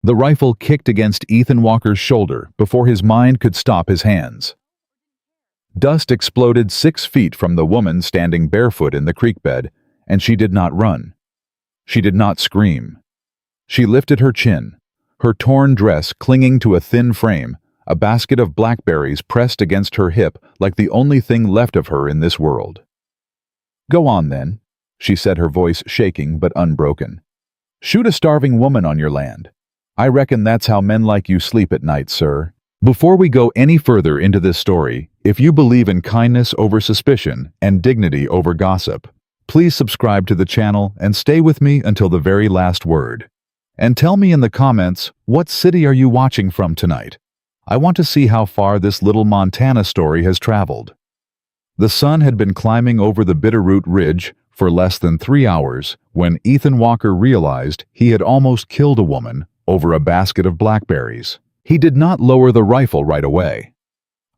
The rifle kicked against Ethan Walker's shoulder before his mind could stop his hands. Dust exploded 6 feet from the woman standing barefoot in the creek bed, and she did not run. She did not scream. She lifted her chin, her torn dress clinging to a thin frame, a basket of blackberries pressed against her hip like the only thing left of her in this world. "Go on, then," she said, her voice shaking but unbroken. "Shoot a starving woman on your land. I reckon that's how men like you sleep at night, sir." Before we go any further into this story, if you believe in kindness over suspicion and dignity over gossip, please subscribe to the channel and stay with me until the very last word. And tell me in the comments, what city are you watching from tonight? I want to see how far this little Montana story has traveled. The sun had been climbing over the Bitterroot Ridge for less than 3 hours when Ethan Walker realized he had almost killed a woman over a basket of blackberries. He did not lower the rifle right away.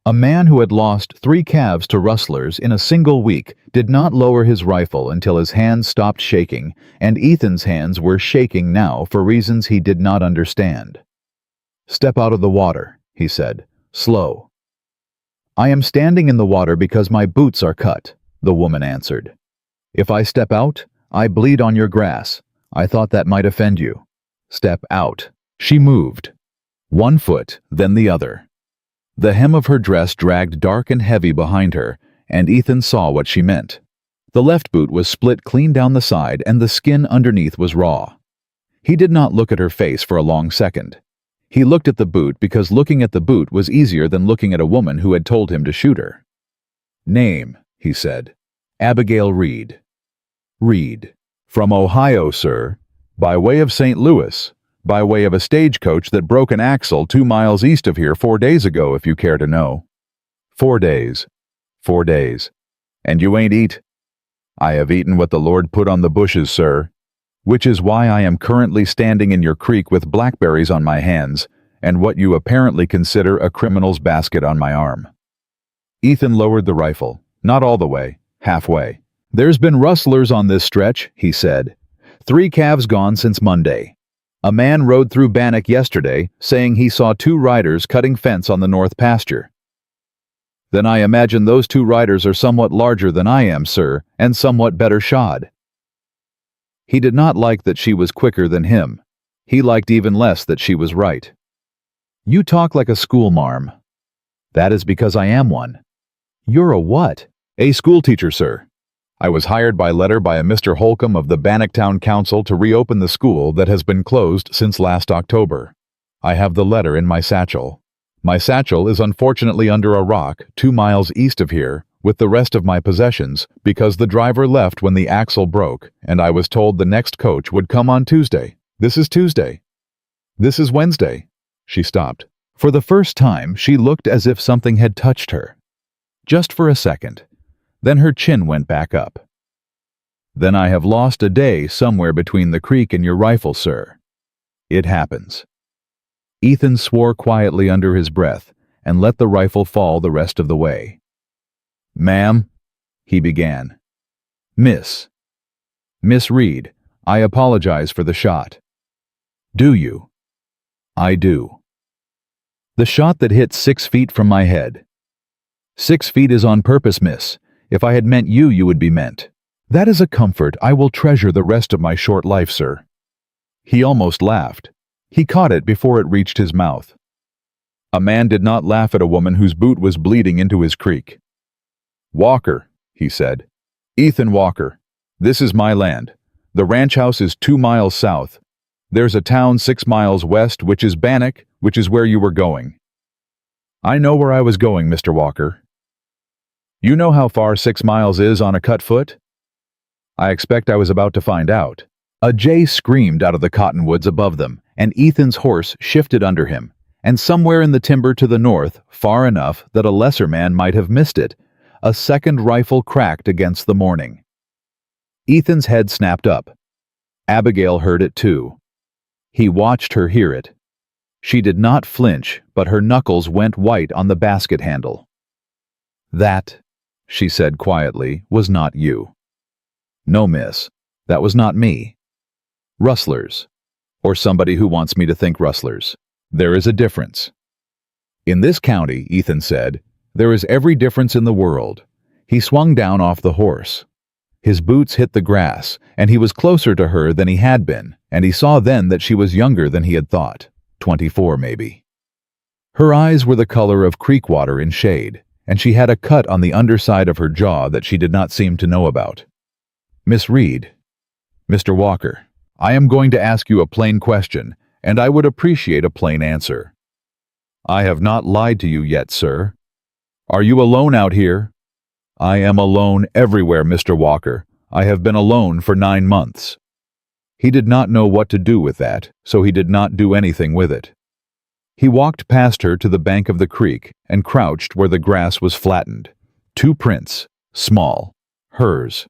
A man who had lost 3 calves to rustlers in a single week did not lower his rifle until his hands stopped shaking, and Ethan's hands were shaking now for reasons he did not understand. "Step out of the water," he said, slow. "I am standing in the water because my boots are cut," the woman answered. "If I step out, I bleed on your grass. I thought that might offend you." "Step out." She moved. 1 foot, then the other. The hem of her dress dragged dark and heavy behind her, and Ethan saw what she meant. The left boot was split clean down the side, and the skin underneath was raw. He did not look at her face for a long second. He looked at the boot because looking at the boot was easier than looking at a woman who had told him to shoot her. "Name," he said. "Abigail Reed." "Reed. From Ohio, sir. By way of St. Louis. By way of a stagecoach that broke an axle 2 miles east of here 4 days ago, if you care to know." 4 days. 4 days. "And you ain't eat?" "I have eaten what the Lord put on the bushes, sir. Which is why I am currently standing in your creek with blackberries on my hands, and what you apparently consider a criminal's basket on my arm." Ethan lowered the rifle, not all the way, halfway. "There's been rustlers on this stretch," he said. 3 calves gone since Monday. A man rode through Bannock yesterday, saying he saw 2 riders cutting fence on the north pasture. "Then I imagine those 2 riders are somewhat larger than I am, sir, and somewhat better shod." He did not like that she was quicker than him. He liked even less that she was right. "You talk like a schoolmarm." "That is because I am one." "You're a what?" "A schoolteacher, sir. I was hired by letter by a Mr. Holcomb of the Bannocktown Council to reopen the school that has been closed since last October. I have the letter in my satchel. My satchel is unfortunately under a rock 2 miles east of here with the rest of my possessions because the driver left when the axle broke, and I was told the next coach would come on Tuesday. This is Tuesday. This is Wednesday." She stopped. For the first time, she looked as if something had touched her. Just for a second. Then her chin went back up. "Then I have lost a day somewhere between the creek and your rifle, sir. It happens." Ethan swore quietly under his breath and let the rifle fall the rest of the way. "Ma'am," he began. Miss Reed, I apologize for the shot." "Do you?" "I do." "The shot that hit 6 feet from my head." 6 feet is on purpose, miss. If I had meant you, you would be meant. That is a comfort I will treasure the rest of my short life, sir." He almost laughed. He caught it before it reached his mouth. A man did not laugh at a woman whose boot was bleeding into his creek. "Walker," he said. "Ethan Walker. This is my land. The ranch house is 2 miles south. There's a town 6 miles west, which is Bannock, which is where you were going." "I know where I was going, Mr. Walker." "You know how far 6 miles is on a cut foot?" "I expect I was about to find out." A jay screamed out of the cottonwoods above them, and Ethan's horse shifted under him, and somewhere in the timber to the north, far enough that a lesser man might have missed it, a second rifle cracked against the morning. Ethan's head snapped up. Abigail heard it too. He watched her hear it. She did not flinch, but her knuckles went white on the basket handle. "That," she said quietly, "was not you." "No, miss. That was not me." "Rustlers." or somebody who wants me to think rustlers. There is a difference. In this county, Ethan said, there is every difference in the world. He swung down off the horse. His boots hit the grass, and he was closer to her than he had been, and he saw then that she was younger than he had thought, 24 maybe. Her eyes were the color of creek water in shade, and she had a cut on the underside of her jaw that she did not seem to know about. Miss Reed. Mr. Walker, I am going to ask you a plain question, and I would appreciate a plain answer. I have not lied to you yet, sir. Are you alone out here? I am alone everywhere, Mr. Walker. I have been alone for 9 months. He did not know what to do with that, so he did not do anything with it. He walked past her to the bank of the creek and crouched where the grass was flattened. 2 prints, small, hers.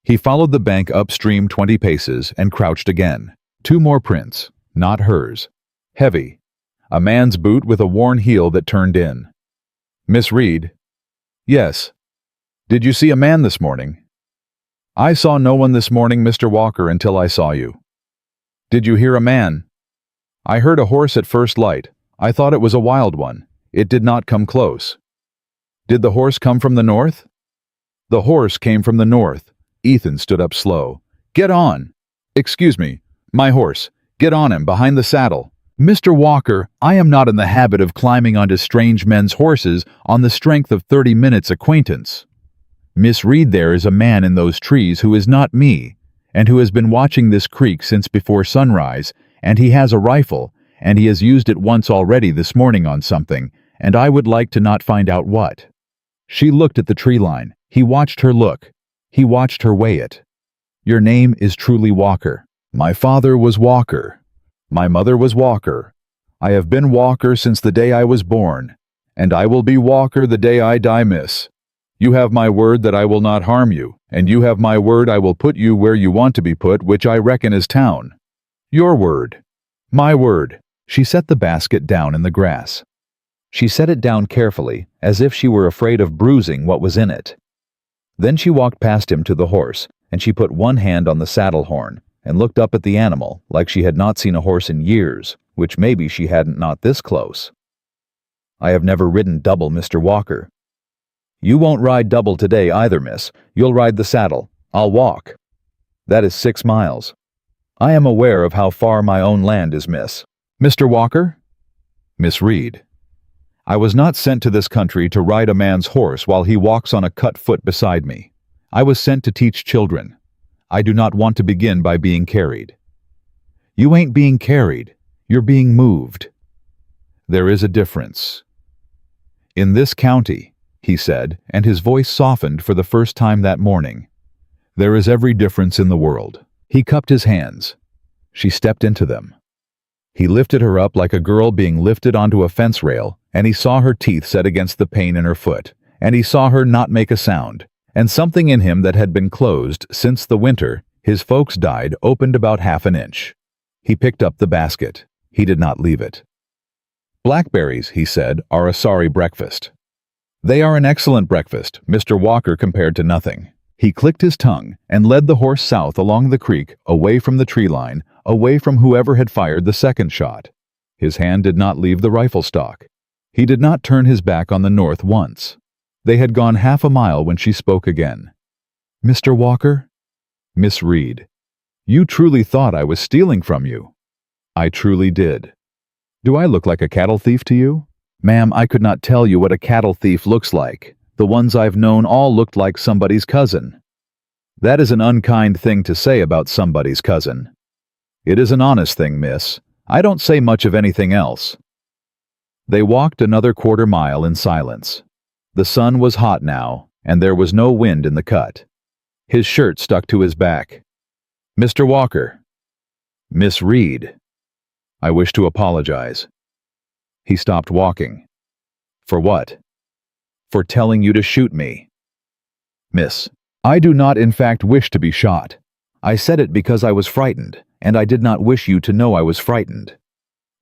He followed the bank upstream 20 paces and crouched again. 2 more prints, not hers. Heavy. A man's boot with a worn heel that turned in. Miss Reed. Yes. Did you see a man this morning? I saw no one this morning, Mr. Walker, until I saw you. Did you hear a man? I heard a horse at first light. I thought it was a wild one. It did not come close. Did the horse come from the north? The horse came from the north. Ethan stood up slow. Get on! Excuse me, my horse. Get on him, behind the saddle. Mr. Walker, I am not in the habit of climbing onto strange men's horses on the strength of 30 minutes acquaintance. Miss Reed, there is a man in those trees who is not me, and who has been watching this creek since before sunrise, and he has a rifle, and he has used it once already this morning on something, and I would like to not find out what. She looked at the tree line. He watched her look. He watched her weigh it. Your name is truly Walker. My father was Walker. My mother was Walker. I have been Walker since the day I was born, and I will be Walker the day I die, miss. You have my word that I will not harm you, and you have my word I will put you where you want to be put, which I reckon is town. Your word. My word. She set the basket down in the grass. She set it down carefully, as if she were afraid of bruising what was in it. Then she walked past him to the horse, and she put one hand on the saddle horn, and looked up at the animal like she had not seen a horse in years, which maybe she hadn't not this close. I have never ridden double, Mr. Walker. You won't ride double today either, miss. You'll ride the saddle. I'll walk. That is 6 miles. I am aware of how far my own land is, miss. Mr. Walker? Miss Reed. I was not sent to this country to ride a man's horse while he walks on a cut foot beside me. I was sent to teach children. I do not want to begin by being carried. You ain't being carried. You're being moved. There is a difference. In this county, he said, and his voice softened for the first time that morning, there is every difference in the world. He cupped his hands. She stepped into them. He lifted her up like a girl being lifted onto a fence rail, and he saw her teeth set against the pain in her foot, and he saw her not make a sound, and something in him that had been closed since the winter his folks died opened about 1/2 inch. He picked up the basket. He did not leave it. Blackberries, he said, are a sorry breakfast. They are an excellent breakfast, Mr. Walker compared to nothing. He clicked his tongue and led the horse south along the creek, away from the tree line, away from whoever had fired the second shot. His hand did not leave the rifle stock. He did not turn his back on the north once. They had gone 1/2 a mile when she spoke again. Mr. Walker? Miss Reed. You truly thought I was stealing from you. I truly did. Do I look like a cattle thief to you? Ma'am, I could not tell you what a cattle thief looks like. The ones I've known all looked like somebody's cousin. That is an unkind thing to say about somebody's cousin. It is an honest thing, miss. I don't say much of anything else. They walked another 1/4 mile in silence. The sun was hot now, and there was no wind in the cut. His shirt stuck to his back. Mr. Walker. Miss Reed. I wish to apologize. He stopped walking. For what? For telling you to shoot me. Miss, I do not in fact wish to be shot. I said it because I was frightened, and I did not wish you to know I was frightened.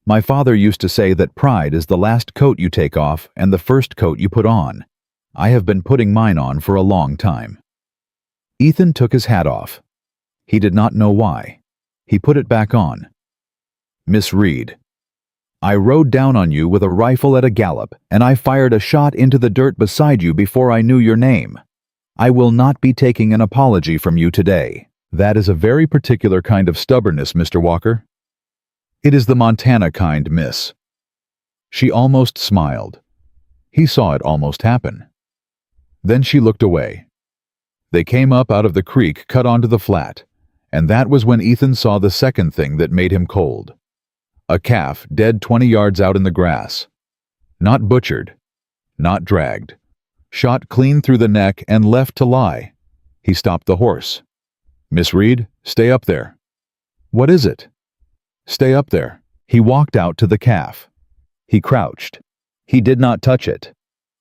My father used to say that pride is the last coat you take off and the first coat you put on. I have been putting mine on for a long time. Ethan took his hat off. He did not know why. He put it back on. Miss Reed. I rode down on you with a rifle at a gallop, and I fired a shot into the dirt beside you before I knew your name. I will not be taking an apology from you today. That is a very particular kind of stubbornness, Mr. Walker. It is the Montana kind, miss. She almost smiled. He saw it almost happen. Then she looked away. They came up out of the creek cut onto the flat, and that was when Ethan saw the second thing that made him cold. A calf dead 20 yards out in the grass. Not butchered, not dragged. Shot clean through the neck and left to lie. He stopped the horse. Miss Reed, stay up there. What is it? Stay up there. He walked out to the calf. He crouched. He did not touch it.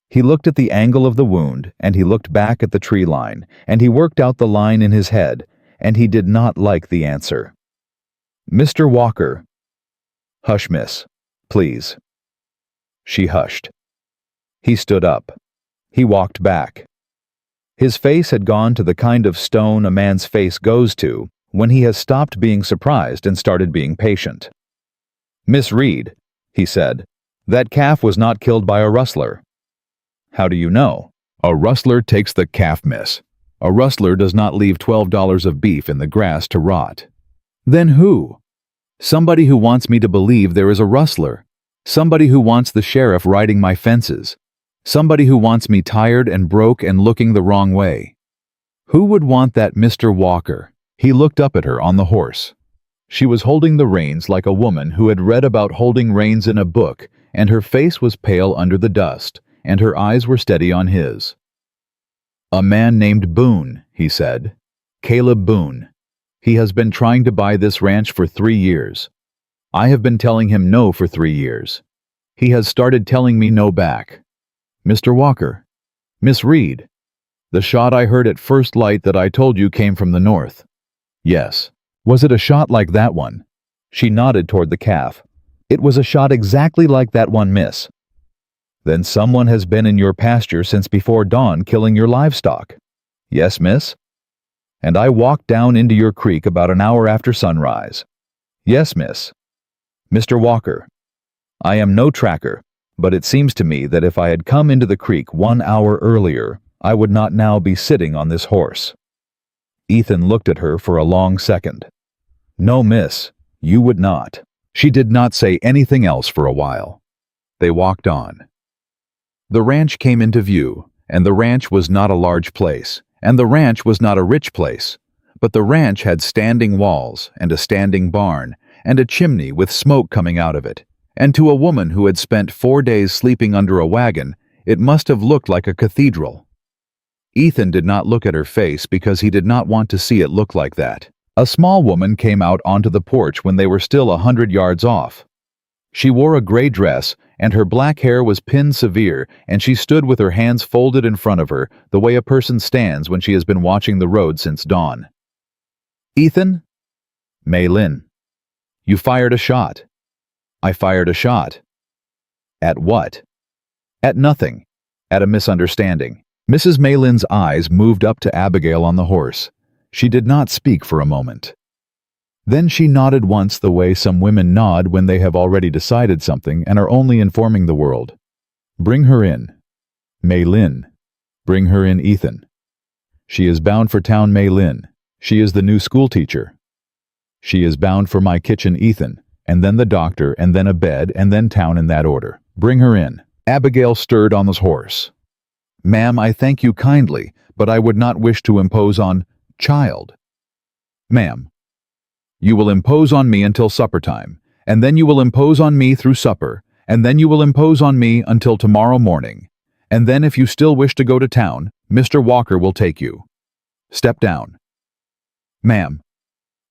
He looked at the angle of the wound, and he looked back at the tree line, and he worked out the line in his head, and he did not like the answer. Mr. Walker. Hush, miss. Please. She hushed. He stood up. He walked back. His face had gone to the kind of stone a man's face goes to when he has stopped being surprised and started being patient. Miss Reed, he said, that calf was not killed by a rustler. How do you know? A rustler takes the calf, miss. A rustler does not leave $12 of beef in the grass to rot. Then who? Somebody who wants me to believe there is a rustler. Somebody who wants the sheriff riding my fences. Somebody who wants me tired and broke and looking the wrong way. Who would want that, Mr. Walker? He looked up at her on the horse. She was holding the reins like a woman who had read about holding reins in a book, and her face was pale under the dust, and her eyes were steady on his. A man named Boone, he said. Caleb Boone. He has been trying to buy this ranch for 3 years. I have been telling him no for 3 years. He has started telling me no back. Mr. Walker. Miss Reed. The shot I heard at first light that I told you came from the north. Yes. Was it a shot like that one? She nodded toward the calf. It was a shot exactly like that one, miss. Then someone has been in your pasture since before dawn killing your livestock. Yes, miss. And I walked down into your creek about an hour after sunrise. Yes, miss. Mr. Walker. I am no tracker, but it seems to me that if I had come into the creek 1 hour earlier, I would not now be sitting on this horse. Ethan looked at her for a long second. No, miss, you would not. She did not say anything else for a while. They walked on. The ranch came into view, and the ranch was not a large place, and the ranch was not a rich place, but the ranch had standing walls, and a standing barn, and a chimney with smoke coming out of it, and to a woman who had spent 4 days sleeping under a wagon, it must have looked like a cathedral. Ethan did not look at her face because he did not want to see it look like that. A small woman came out onto the porch when they were still 100 yards off. She wore a gray dress, and her black hair was pinned severe, and she stood with her hands folded in front of her, the way a person stands when she has been watching the road since dawn. Ethan? Mei Lin. You fired a shot. I fired a shot. At what? At nothing. At a misunderstanding. Mrs. Mei Lin's eyes moved up to Abigail on the horse. She did not speak for a moment. Then she nodded once the way some women nod when they have already decided something and are only informing the world. Bring her in. Mei Lin. Bring her in, Ethan. She is bound for town, Mei Lin. She is the new schoolteacher. She is bound for my kitchen, Ethan, and then the doctor, and then a bed, and then town in that order. Bring her in. Abigail stirred on the horse. Ma'am, I thank you kindly, but I would not wish to impose on child. Ma'am, you will impose on me until supper time, and then you will impose on me through supper, and then you will impose on me until tomorrow morning, and then if you still wish to go to town, Mr. Walker will take you. Step down. Ma'am.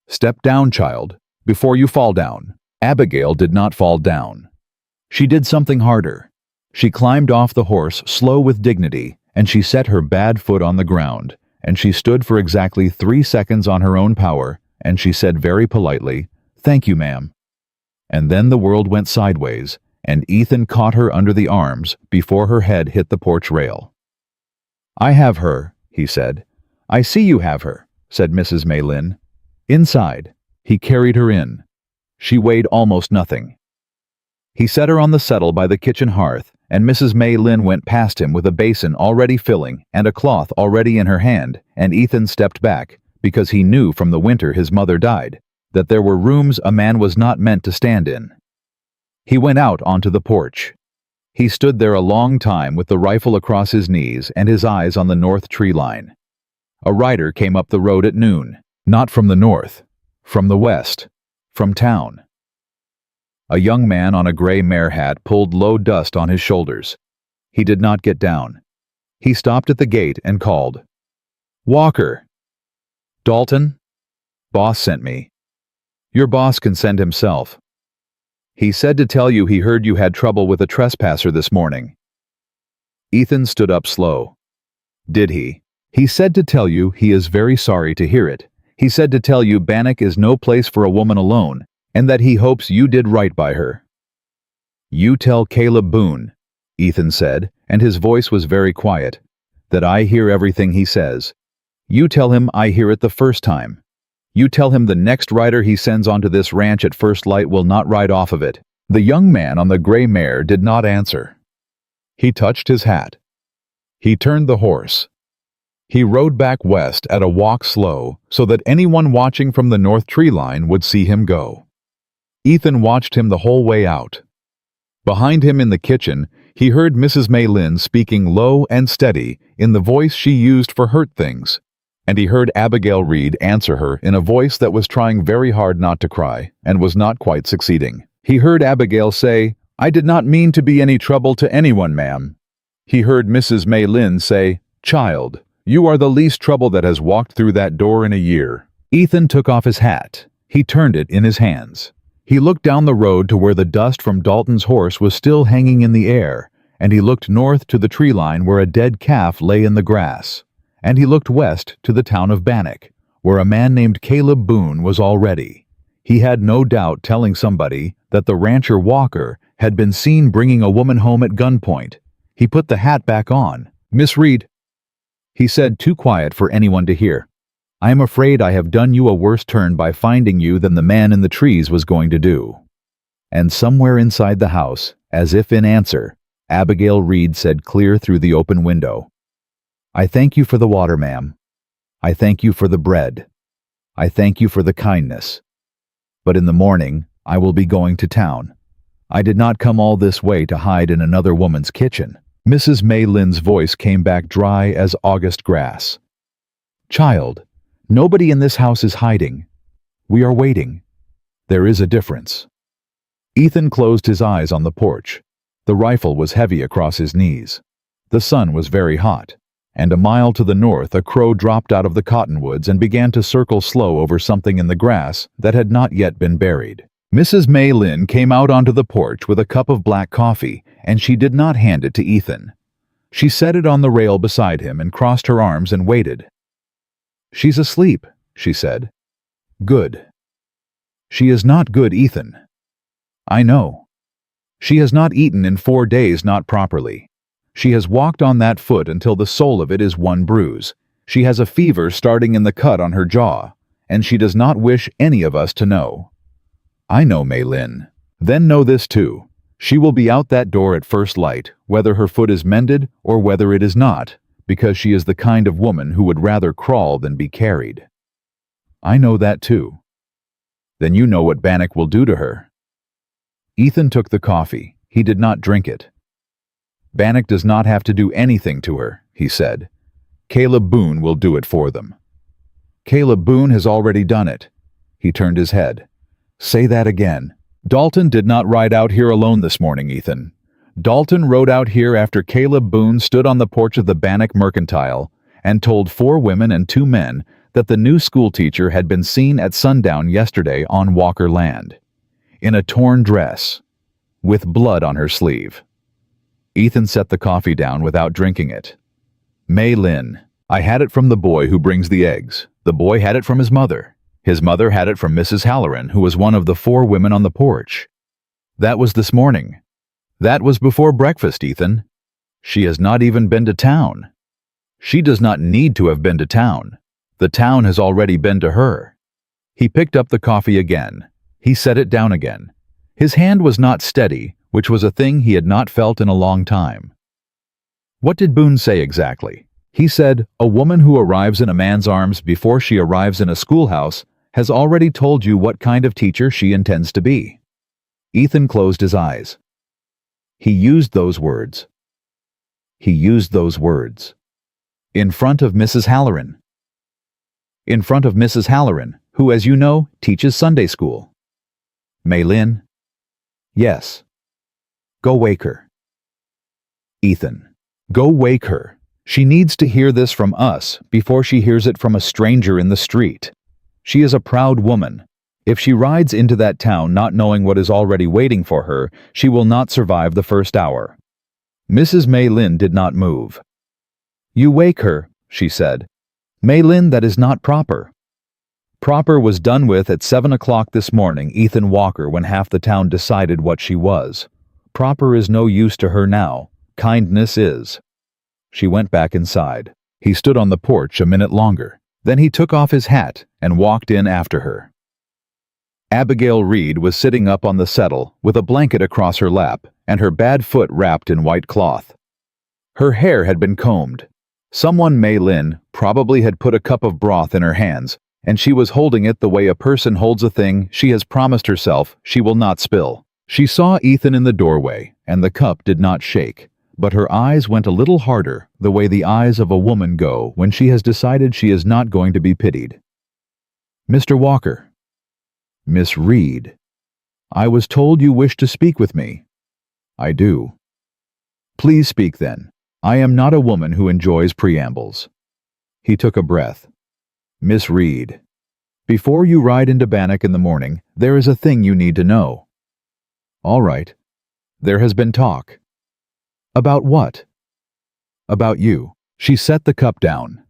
Step down, child, before you fall down. Abigail did not fall down. She did something harder. She climbed off the horse, slow with dignity, and she set her bad foot on the ground, and she stood for exactly 3 seconds on her own power, and she said very politely, "Thank you, ma'am." And then the world went sideways, and Ethan caught her under the arms before her head hit the porch rail. I have her, he said. I see you have her, said Mrs. Mei Lin. Inside. He carried her in. She weighed almost nothing. He set her on the settle by the kitchen hearth, and Mrs. May Lin went past him with a basin already filling and a cloth already in her hand, and Ethan stepped back, because he knew from the winter his mother died, that there were rooms a man was not meant to stand in. He went out onto the porch. He stood there a long time with the rifle across his knees and his eyes on the north tree line. A rider came up the road at noon, not from the north, from the west, from town. A young man on a gray mare hat pulled low dust on his shoulders. He did not get down. He stopped at the gate and called, "Walker." "Dalton? Boss sent me." "Your boss can send himself. He said to tell you he heard you had trouble with a trespasser this morning." Ethan stood up slow. "Did he? He said to tell you he is very sorry to hear it. He said to tell you Bannock is no place for a woman alone, and that he hopes you did right by her." "You tell Caleb Boone," Ethan said, and his voice was very quiet, "that I hear everything he says. You tell him I hear it the first time. You tell him the next rider he sends onto this ranch at first light will not ride off of it." The young man on the gray mare did not answer. He touched his hat. He turned the horse. He rode back west at a walk slow so that anyone watching from the north tree line would see him go. Ethan watched him the whole way out. Behind him in the kitchen, he heard Mrs. May Lin speaking low and steady in the voice she used for hurt things, and he heard Abigail Reed answer her in a voice that was trying very hard not to cry and was not quite succeeding. He heard Abigail say, "I did not mean to be any trouble to anyone, ma'am." He heard Mrs. May Lin say, "Child, you are the least trouble that has walked through that door in a year." Ethan took off his hat. He turned it in his hands. He looked down the road to where the dust from Dalton's horse was still hanging in the air, and he looked north to the tree line where a dead calf lay in the grass, and he looked west to the town of Bannock, where a man named Caleb Boone was already. He had no doubt telling somebody that the rancher Walker had been seen bringing a woman home at gunpoint. He put the hat back on. "Miss Reed," he said, too quiet for anyone to hear, "I am afraid I have done you a worse turn by finding you than the man in the trees was going to do." And somewhere inside the house, as if in answer, Abigail Reed said clear through the open window, "I thank you for the water, ma'am. I thank you for the bread. I thank you for the kindness. But in the morning, I will be going to town. I did not come all this way to hide in another woman's kitchen." Mrs. May Lin's voice came back dry as August grass. "Child, nobody in this house is hiding. We are waiting. There is a difference." Ethan closed his eyes on the porch. The rifle was heavy across his knees. The sun was very hot, and a mile to the north a crow dropped out of the cottonwoods and began to circle slow over something in the grass that had not yet been buried. Mrs. May Lin came out onto the porch with a cup of black coffee, and she did not hand it to Ethan. She set it on the rail beside him and crossed her arms and waited. "She's asleep," she said. "Good." "She is not good, Ethan." "I know. She has not eaten in 4 days, not properly. She has walked on that foot until the sole of it is one bruise. She has a fever starting in the cut on her jaw, and she does not wish any of us to know." "I know, May Lin." "Then know this too. She will be out that door at first light, whether her foot is mended or whether it is not, because she is the kind of woman who would rather crawl than be carried." "I know that too." "Then you know what Bannock will do to her." Ethan took the coffee. He did not drink it. "Bannock does not have to do anything to her," he said. "Caleb Boone will do it for them." "Caleb Boone has already done it." He turned his head. "Say that again." "Dalton did not ride out here alone this morning, Ethan. Dalton rode out here after Caleb Boone stood on the porch of the Bannock Mercantile and told 4 women and 2 men that the new schoolteacher had been seen at sundown yesterday on Walker land, in a torn dress, with blood on her sleeve." Ethan set the coffee down without drinking it. "May Lin, I had it from the boy who brings the eggs. The boy had it from his mother. His mother had it from Mrs. Halloran, who was one of the 4 women on the porch. That was this morning. That was before breakfast, Ethan. She has not even been to town. She does not need to have been to town. The town has already been to her." He picked up the coffee again. He set it down again. His hand was not steady, which was a thing he had not felt in a long time. What did Boone say exactly? He said, "A woman who arrives in a man's arms before she arrives in a schoolhouse has already told you what kind of teacher she intends to be." Ethan closed his eyes. He used those words. He used those words. In front of Mrs. Halloran. In front of Mrs. Halloran, who, as you know, teaches Sunday school. Maylin? Yes. Go wake her. Ethan. Go wake her. She needs to hear this from us before she hears it from a stranger in the street. She is a proud woman. If she rides into that town not knowing what is already waiting for her, she will not survive the first hour. Mrs. Maylin did not move. You wake her, she said. Maylin, that is not proper. Proper was done with at 7 o'clock this morning, Ethan Walker, when half the town decided what she was. Proper is no use to her now. Kindness is. She went back inside. He stood on the porch a minute longer. Then he took off his hat and walked in after her. Abigail Reed was sitting up on the settle with a blanket across her lap and her bad foot wrapped in white cloth. Her hair had been combed. Someone, Maylin, probably had put a cup of broth in her hands, and she was holding it the way a person holds a thing she has promised herself she will not spill. She saw Ethan in the doorway, and the cup did not shake, but her eyes went a little harder, the way the eyes of a woman go when she has decided she is not going to be pitied. Mr. Walker. Miss Reed. I was told you wished to speak with me. I do. Please speak then. I am not a woman who enjoys preambles. He took a breath. Miss Reed. Before you ride into Bannock in the morning, there is a thing you need to know. All right. There has been talk. About what? About you. She set the cup down.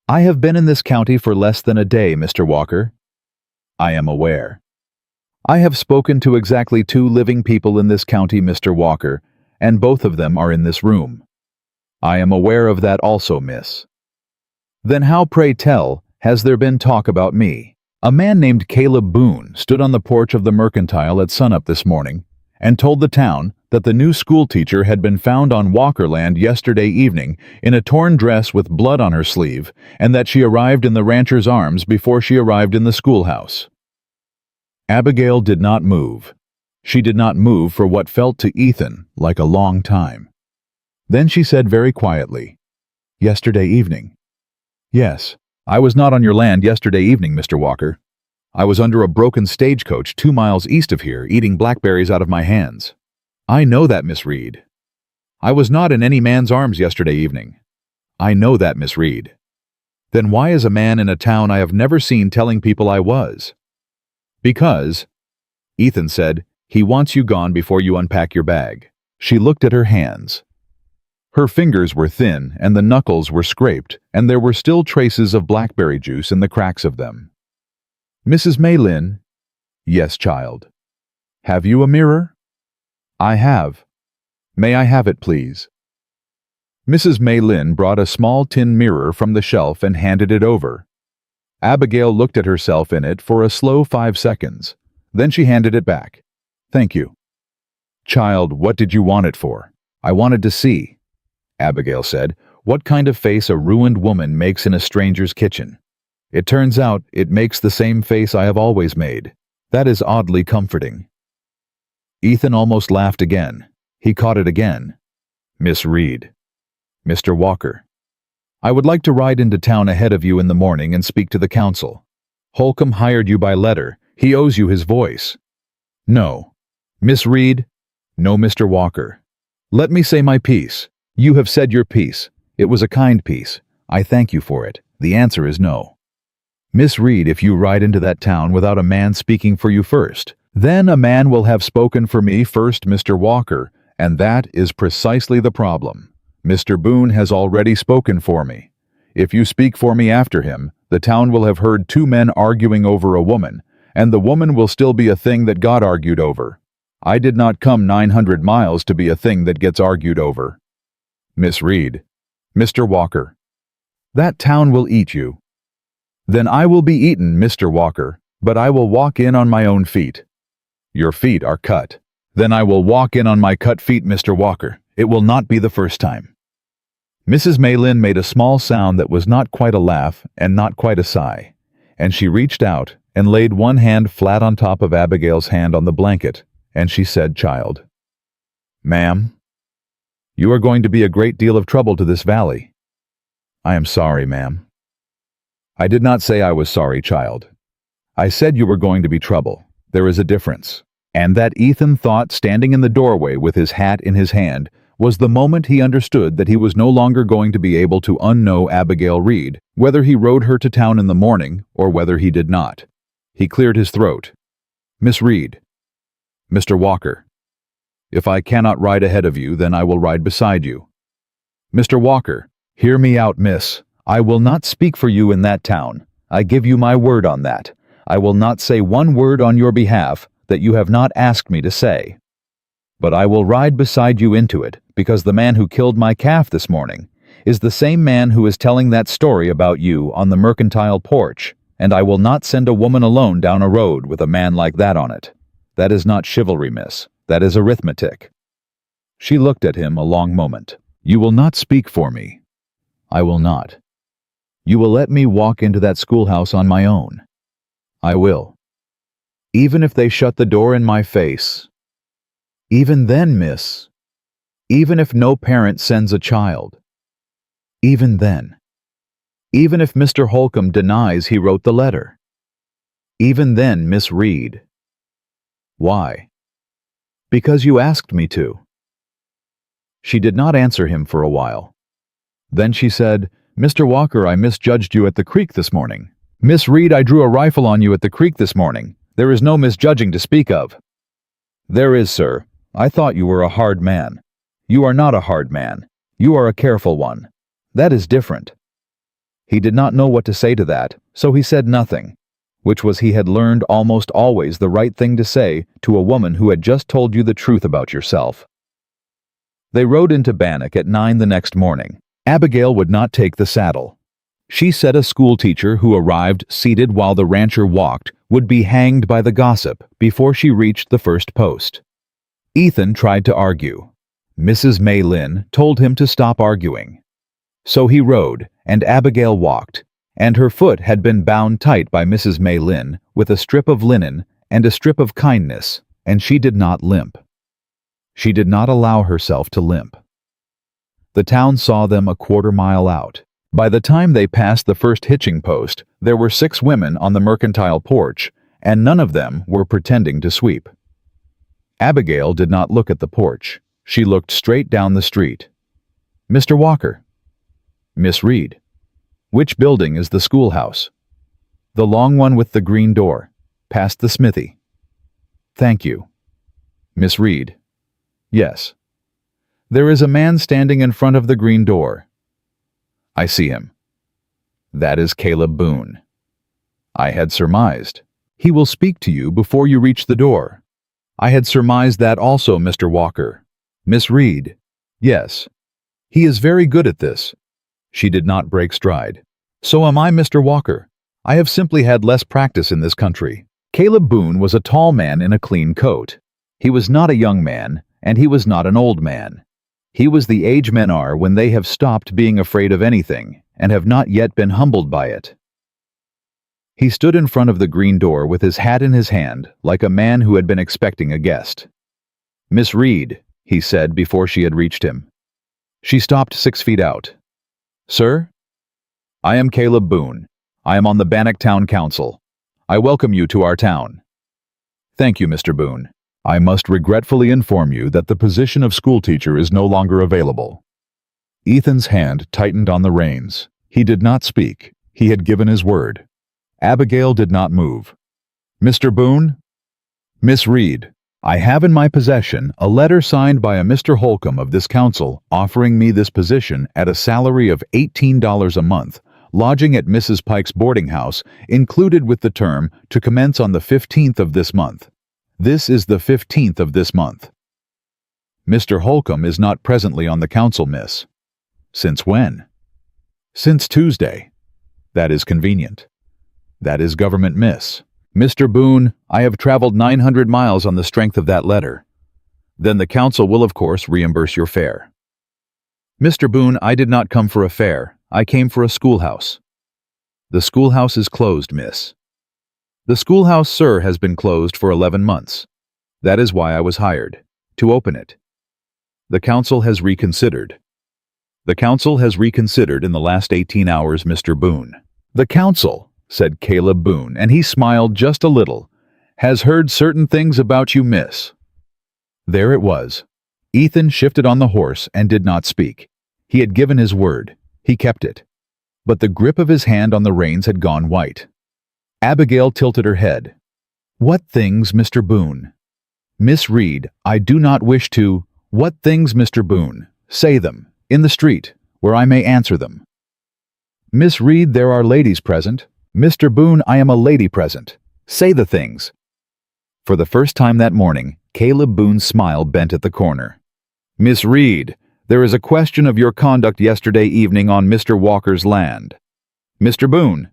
I have been in this county for less than a day, Mr. Walker. I am aware. I have spoken to exactly 2 living people in this county, Mr. Walker, and both of them are in this room. I am aware of that also, miss. Then how, pray tell, has there been talk about me? A man named Caleb Boone stood on the porch of the Mercantile at sunup this morning and told the town that the new schoolteacher had been found on Walkerland yesterday evening in a torn dress with blood on her sleeve, and that she arrived in the rancher's arms before she arrived in the schoolhouse. Abigail did not move. She did not move for what felt to Ethan like a long time. Then she said very quietly, Yesterday evening. Yes, I was not on your land yesterday evening, Mr. Walker. I was under a broken stagecoach 2 miles east of here, eating blackberries out of my hands. I know that, Miss Reed. I was not in any man's arms yesterday evening. I know that, Miss Reed. Then why is a man in a town I have never seen telling people I was? Because, Ethan said, he wants you gone before you unpack your bag. She looked at her hands. Her fingers were thin, and the knuckles were scraped, and there were still traces of blackberry juice in the cracks of them. Mrs. Maylin? Yes, child. Have you a mirror? I have. May I have it, please? Mrs. Maylin brought a small tin mirror from the shelf and handed it over. Abigail looked at herself in it for a slow 5 seconds. Then she handed it back. Thank you. Child, what did you want it for? I wanted to see, Abigail said, what kind of face a ruined woman makes in a stranger's kitchen. It turns out it makes the same face I have always made. That is oddly comforting. Ethan almost laughed again. He caught it again. Miss Reed. Mr. Walker. I would like to ride into town ahead of you in the morning and speak to the council. Holcomb hired you by letter. He owes you his voice. No. Miss Reed? No, Mr. Walker. Let me say my piece. You have said your piece. It was a kind piece. I thank you for it. The answer is no. Miss Reed, if you ride into that town without a man speaking for you first, then a man will have spoken for me first, Mr. Walker, and that is precisely the problem. Mr. Boone has already spoken for me. If you speak for me after him, the town will have heard 2 men arguing over a woman, and the woman will still be a thing that got argued over. I did not come 900 miles to be a thing that gets argued over. Miss Reed. Mr. Walker. That town will eat you. Then I will be eaten, Mr. Walker. But I will walk in on my own feet. Your feet are cut. Then I will walk in on my cut feet, Mr. Walker. It will not be the first time. Mrs. Maylin made a small sound that was not quite a laugh and not quite a sigh, and she reached out and laid one hand flat on top of Abigail's hand on the blanket, and she said, "Child, ma'am, you are going to be a great deal of trouble to this valley." "I am sorry, ma'am." "I did not say I was sorry, child. I said you were going to be trouble. There is a difference." And that Ethan thought, standing in the doorway with his hat in his hand, was the moment he understood that he was no longer going to be able to unknow Abigail Reed, whether he rode her to town in the morning or whether he did not. He cleared his throat. "Miss Reed." "Mr. Walker." "If I cannot ride ahead of you, then I will ride beside you." "Mr. Walker, hear me out, miss. I will not speak for you in that town. I give you my word on that. I will not say one word on your behalf that you have not asked me to say. But I will ride beside you into it, because the man who killed my calf this morning is the same man who is telling that story about you on the mercantile porch, and I will not send a woman alone down a road with a man like that on it. That is not chivalry, miss. That is arithmetic." She looked at him a long moment. "You will not speak for me." "I will not." "You will let me walk into that schoolhouse on my own." "I will." "Even if they shut the door in my face?" "Even then, miss. Even if no parent sends a child." "Even then. Even if Mr. Holcomb denies he wrote the letter." "Even then, Miss Reed." "Why?" "Because you asked me to." She did not answer him for a while. Then she said, "Mr. Walker, I misjudged you at the creek this morning." "Miss Reed, I drew a rifle on you at the creek this morning. There is no misjudging to speak of." "There is, sir. I thought you were a hard man." "You are not a hard man. You are a careful one. That is different." He did not know what to say to that, so he said nothing, which was he had learned almost always the right thing to say to a woman who had just told you the truth about yourself. They rode into Bannock at 9 the next morning. Abigail would not take the saddle. She said a schoolteacher who arrived seated while the rancher walked would be hanged by the gossip before she reached the first post. Ethan tried to argue. Mrs. Maylin told him to stop arguing. So he rode, and Abigail walked, and her foot had been bound tight by Mrs. Maylin with a strip of linen and a strip of kindness, and she did not limp. She did not allow herself to limp. The town saw them a quarter-mile out. By the time they passed the first hitching post, there were 6 women on the mercantile porch, and none of them were pretending to sweep. Abigail did not look at the porch. She looked straight down the street. "Mr. Walker." "Miss Reed." "Which building is the schoolhouse?" "The long one with the green door, past the smithy." "Thank you." "Miss Reed." "Yes." "There is a man standing in front of the green door." "I see him." "That is Caleb Boone." "I had surmised. He will speak to you before you reach the door." "I had surmised that also, Mr. Walker." "Miss Reed." "Yes. He is very good at this." She did not break stride. "So am I, Mr. Walker. I have simply had less practice in this country." Caleb Boone was a tall man in a clean coat. He was not a young man, and he was not an old man. He was the age men are when they have stopped being afraid of anything and have not yet been humbled by it. He stood in front of the green door with his hat in his hand, like a man who had been expecting a guest. "Miss Reed," he said before she had reached him. She stopped 6 feet out. "Sir?" "I am Caleb Boone. I am on the Bannock Town Council. I welcome you to our town." "Thank you, Mr. Boone. I must regretfully inform you that the position of schoolteacher is no longer available." Ethan's hand tightened on the reins. He did not speak. He had given his word. Abigail did not move. "Mr. Boone?" "Miss Reed, I have in my possession a letter signed by a Mr. Holcomb of this council offering me this position at a salary of $18 a month, lodging at Mrs. Pike's boarding house, included with the term to commence on the 15th of this month. This is the 15th of this month. Mr. Holcomb is not presently on the council, miss." "Since when?" "Since Tuesday." "That is convenient." "That is government, miss. Mr. Boone, I have traveled 900 miles on the strength of that letter. Then the council will, of course, reimburse your fare. Mr. Boone, I did not come for a fare. I came for a schoolhouse. The schoolhouse is closed, miss. The schoolhouse, sir, has been closed for 11 months. That is why I was hired, to open it. The council has reconsidered. The council has reconsidered in the last 18 hours, Mr. Boone. The council, said Caleb Boone, and he smiled just a little, has heard certain things about you, miss. There it was. Ethan shifted on the horse and did not speak. He had given his word. He kept it. But the grip of his hand on the reins had gone white. Abigail tilted her head. What things, Mr. Boone? Miss Reed, I do not wish to— What things, Mr. Boone? Say them, in the street, where I may answer them. Miss Reed, there are ladies present. Mr. Boone, I am a lady present. Say the things. For the first time that morning, Caleb Boone's smile bent at the corner. Miss Reed, there is a question of your conduct yesterday evening on Mr. Walker's land. Mr. Boone.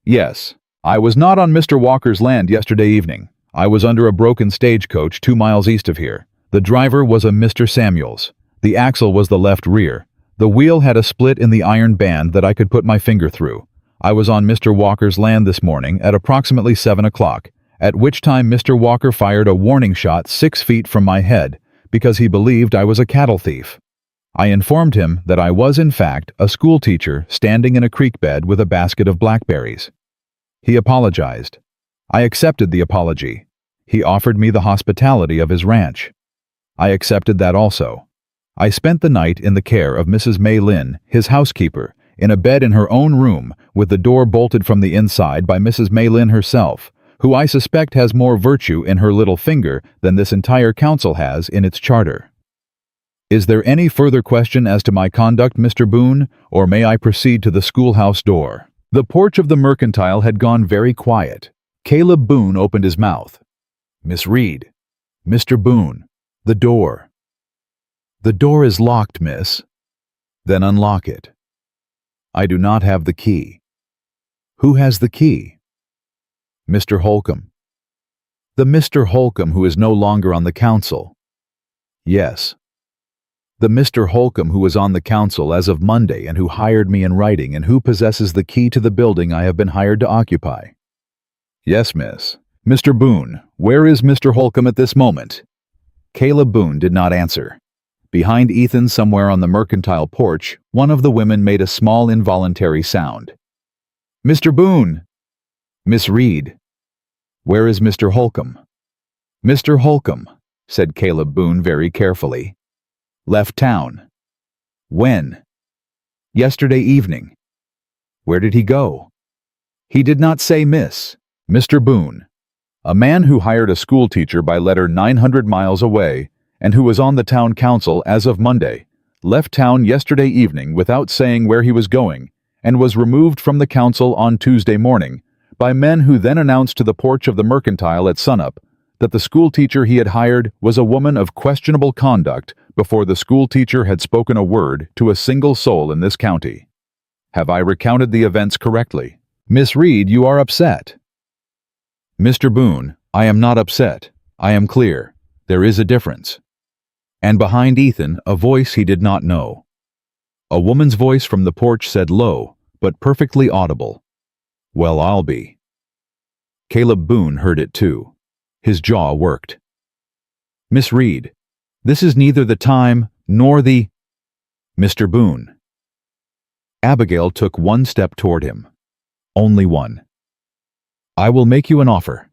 Yes, I was not on Mr. Walker's land yesterday evening. I was under a broken stagecoach 2 miles east of here. The driver was a Mr. Samuels. The axle was the left rear. The wheel had a split in the iron band that I could put my finger through. I was on Mr. Walker's land this morning at approximately 7 o'clock, at which time Mr. Walker fired a warning shot 6 feet from my head because he believed I was a cattle thief. I informed him that I was, in fact, a schoolteacher standing in a creek bed with a basket of blackberries. He apologized. I accepted the apology. He offered me the hospitality of his ranch. I accepted that also. I spent the night in the care of Mrs. May Lynn, his housekeeper, in a bed in her own room with the door bolted from the inside by Mrs. May Lynn herself, who I suspect has more virtue in her little finger than this entire council has in its charter. Is there any further question as to my conduct, Mr. Boone, or may I proceed to the schoolhouse door? The porch of the mercantile had gone very quiet. Caleb Boone opened his mouth. Miss Reed. Mr. Boone. The door. The door is locked, miss. Then unlock it. I do not have the key. Who has the key? Mr. Holcomb. The Mr. Holcomb who is no longer on the council. Yes. The Mr. Holcomb who was on the council as of Monday and who hired me in writing and who possesses the key to the building I have been hired to occupy. Yes, miss. Mr. Boone, where is Mr. Holcomb at this moment? Caleb Boone did not answer. Behind Ethan, somewhere on the mercantile porch, one of the women made a small involuntary sound. Mr. Boone! Miss Reed. Where is Mr. Holcomb? Mr. Holcomb, said Caleb Boone very carefully. Left town. When? Yesterday evening. Where did he go? He did not say, miss. Mr. Boone, a man who hired a schoolteacher by letter 900 miles away and who was on the town council as of Monday, left town yesterday evening without saying where he was going and was removed from the council on Tuesday morning by men who then announced to the porch of the mercantile at sunup that the schoolteacher he had hired was a woman of questionable conduct before the schoolteacher had spoken a word to a single soul in this county. Have I recounted the events correctly? Miss Reed, you are upset. Mr. Boone, I am not upset. I am clear. There is a difference. And behind Ethan, a voice he did not know. A woman's voice from the porch said low, but perfectly audible. Well, I'll be. Caleb Boone heard it too. His jaw worked. Miss Reed, this is neither the time nor the— Mr. Boone. Abigail took one step toward him. Only one. I will make you an offer.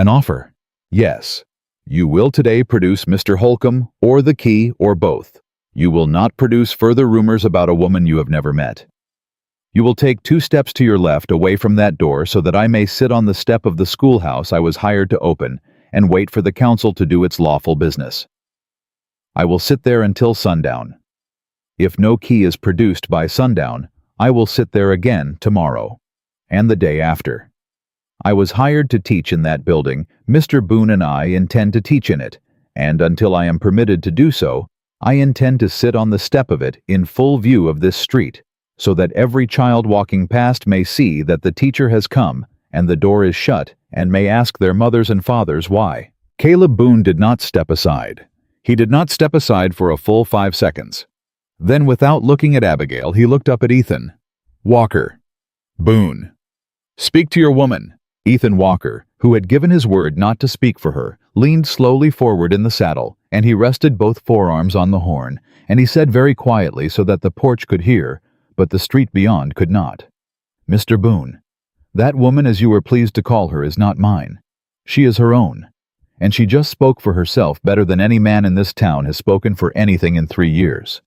An offer? Yes. You will today produce Mr. Holcomb, or the key, or both. You will not produce further rumors about a woman you have never met. You will take 2 steps to your left away from that door so that I may sit on the step of the schoolhouse I was hired to open and wait for the council to do its lawful business. I will sit there until sundown. If no key is produced by sundown, I will sit there again tomorrow, and the day after. I was hired to teach in that building. Mr. Boone and I intend to teach in it, and until I am permitted to do so, I intend to sit on the step of it in full view of this street, so that every child walking past may see that the teacher has come, and the door is shut, and may ask their mothers and fathers why. Caleb Boone did not step aside. He did not step aside for a full 5 seconds. Then, without looking at Abigail, he looked up at Ethan. Walker. Boone. Speak to your woman. Ethan Walker, who had given his word not to speak for her, leaned slowly forward in the saddle, and he rested both forearms on the horn, and he said very quietly so that the porch could hear, but the street beyond could not. Mr. Boone, that woman, as you were pleased to call her, is not mine. She is her own, and she just spoke for herself better than any man in this town has spoken for anything in 3 years.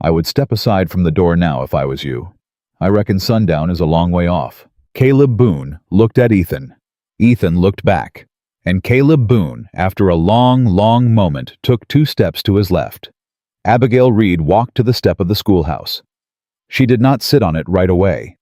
I would step aside from the door now if I was you. I reckon sundown is a long way off. Caleb Boone looked at Ethan. Ethan looked back, and Caleb Boone, after a long, long moment, took 2 steps to his left. Abigail Reed walked to the step of the schoolhouse. She did not sit on it right away.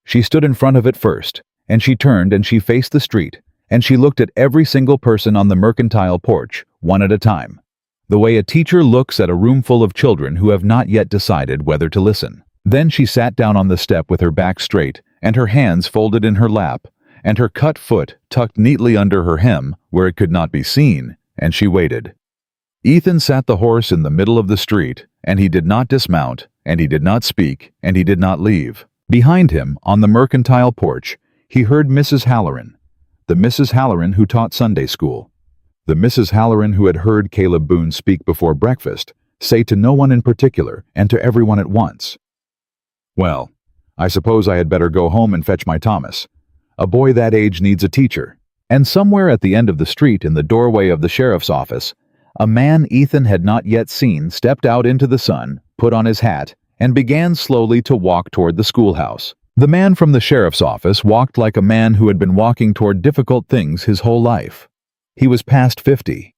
She stood in front of it first, and she turned and she faced the street, and she looked at every single person on the mercantile porch, one at a time, the way a teacher looks at a room full of children who have not yet decided whether to listen. Then she sat down on the step with her back straight, and her hands folded in her lap, and her cut foot tucked neatly under her hem where it could not be seen, and she waited. Ethan sat the horse in the middle of the street, and he did not dismount, and he did not speak, and he did not leave. Behind him, on the mercantile porch, he heard Mrs. Halloran, the Mrs. Halloran who taught Sunday school, the Mrs. Halloran who had heard Caleb Boone speak before breakfast, say to no one in particular, and to everyone at once, "Well, I suppose I had better go home and fetch my Thomas. A boy that age needs a teacher." And somewhere at the end of the street, in the doorway of the sheriff's office, a man Ethan had not yet seen stepped out into the sun, put on his hat, and began slowly to walk toward the schoolhouse. The man from the sheriff's office walked like a man who had been walking toward difficult things his whole life. He was past 50.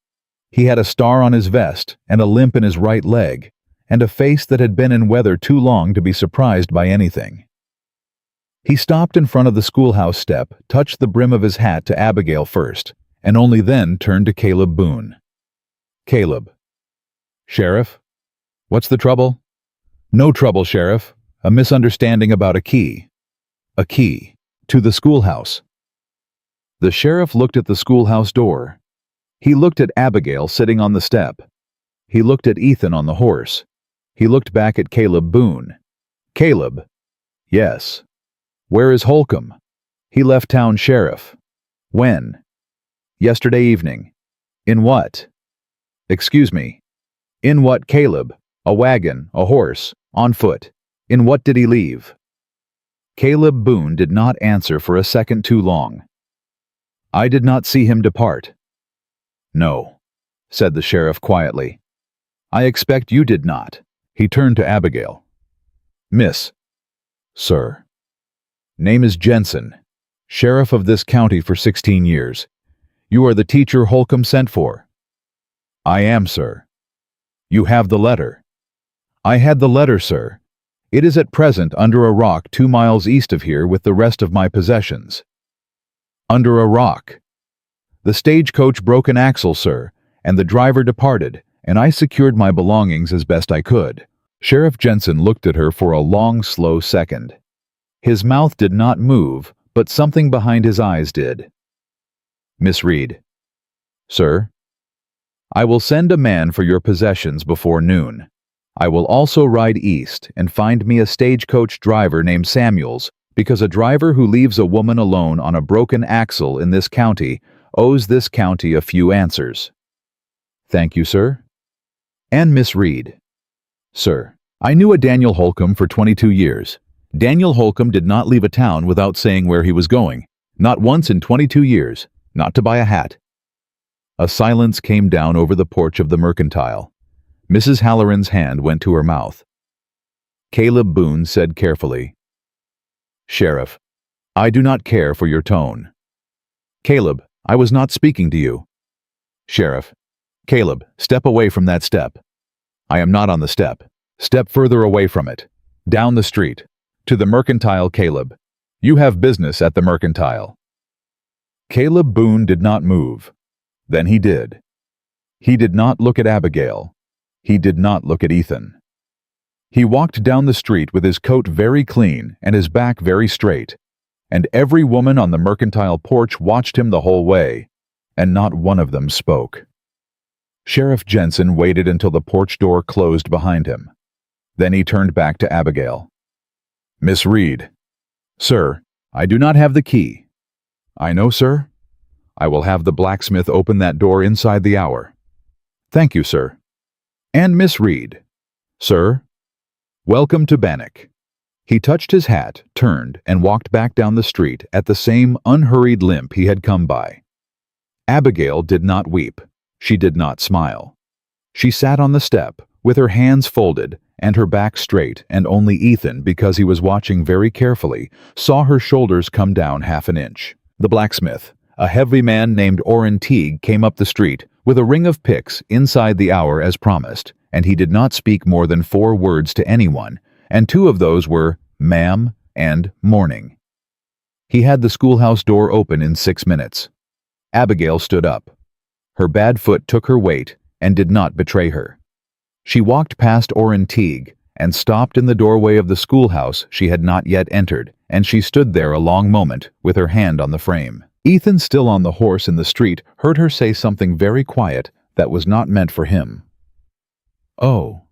He had a star on his vest and a limp in his right leg, and a face that had been in weather too long to be surprised by anything. He stopped in front of the schoolhouse step, touched the brim of his hat to Abigail first, and only then turned to Caleb Boone. "Caleb." "Sheriff? What's the trouble?" "No trouble, Sheriff. A misunderstanding about a key." "A key? To the schoolhouse?" The sheriff looked at the schoolhouse door. He looked at Abigail sitting on the step. He looked at Ethan on the horse. He looked back at Caleb Boone. "Caleb?" "Yes." "Where is Holcomb?" "He left town, Sheriff." "When?" "Yesterday evening." "In what?" "Excuse me." "In what, Caleb? A wagon, a horse, on foot. In what did he leave?" Caleb Boone did not answer for a second too long. "I did not see him depart." "No," said the sheriff quietly. "I expect you did not." He turned to Abigail. "Miss." "Sir." "Name is Jensen, sheriff of this county for 16 years. You are the teacher Holcomb sent for?" "I am, sir." "You have the letter?" "I had the letter, sir. It is at present under a rock 2 miles east of here with the rest of my possessions." "Under a rock?" "The stagecoach broke an axle, sir, and the driver departed, and I secured my belongings as best I could." Sheriff Jensen looked at her for a long, slow second. His mouth did not move, but something behind his eyes did. "Miss Reed." "Sir?" "I will send a man for your possessions before noon. I will also ride east and find me a stagecoach driver named Samuels, because a driver who leaves a woman alone on a broken axle in this county owes this county a few answers." "Thank you, sir." "And Miss Reed." "Sir, I knew a Daniel Holcomb for 22 years. Daniel Holcomb did not leave a town without saying where he was going. Not once in 22 years. Not to buy a hat." A silence came down over the porch of the mercantile. Mrs. Halloran's hand went to her mouth. Caleb Boone said carefully, "Sheriff, I do not care for your tone." "Caleb, I was not speaking to you." "Sheriff, Caleb, step away from that step." "I am not on the step. Step further away from it. Down the street. To the mercantile, Caleb. You have business at the mercantile." Caleb Boone did not move. Then he did. He did not look at Abigail. He did not look at Ethan. He walked down the street with his coat very clean and his back very straight, and every woman on the mercantile porch watched him the whole way, and not one of them spoke. Sheriff Jensen waited until the porch door closed behind him. Then he turned back to Abigail. "Miss Reed." "Sir, I do not have the key." "I know, sir. I will have the blacksmith open that door inside the hour." "Thank you, sir." "And Miss Reed." "Sir." "Welcome to Bannock." He touched his hat, turned, and walked back down the street at the same unhurried limp he had come by. Abigail did not weep. She did not smile. She sat on the step, with her hands folded and her back straight, and only Ethan, because he was watching very carefully, saw her shoulders come down half an inch. The blacksmith, a heavy man named Orrin Teague, came up the street with a ring of picks inside the hour as promised, and he did not speak more than 4 words to anyone, and 2 of those were "ma'am" and "morning." He had the schoolhouse door open in 6 minutes. Abigail stood up. Her bad foot took her weight and did not betray her. She walked past Orrin Teague and stopped in the doorway of the schoolhouse she had not yet entered, and she stood there a long moment with her hand on the frame. Ethan, still on the horse in the street, heard her say something very quiet that was not meant for him. "Oh."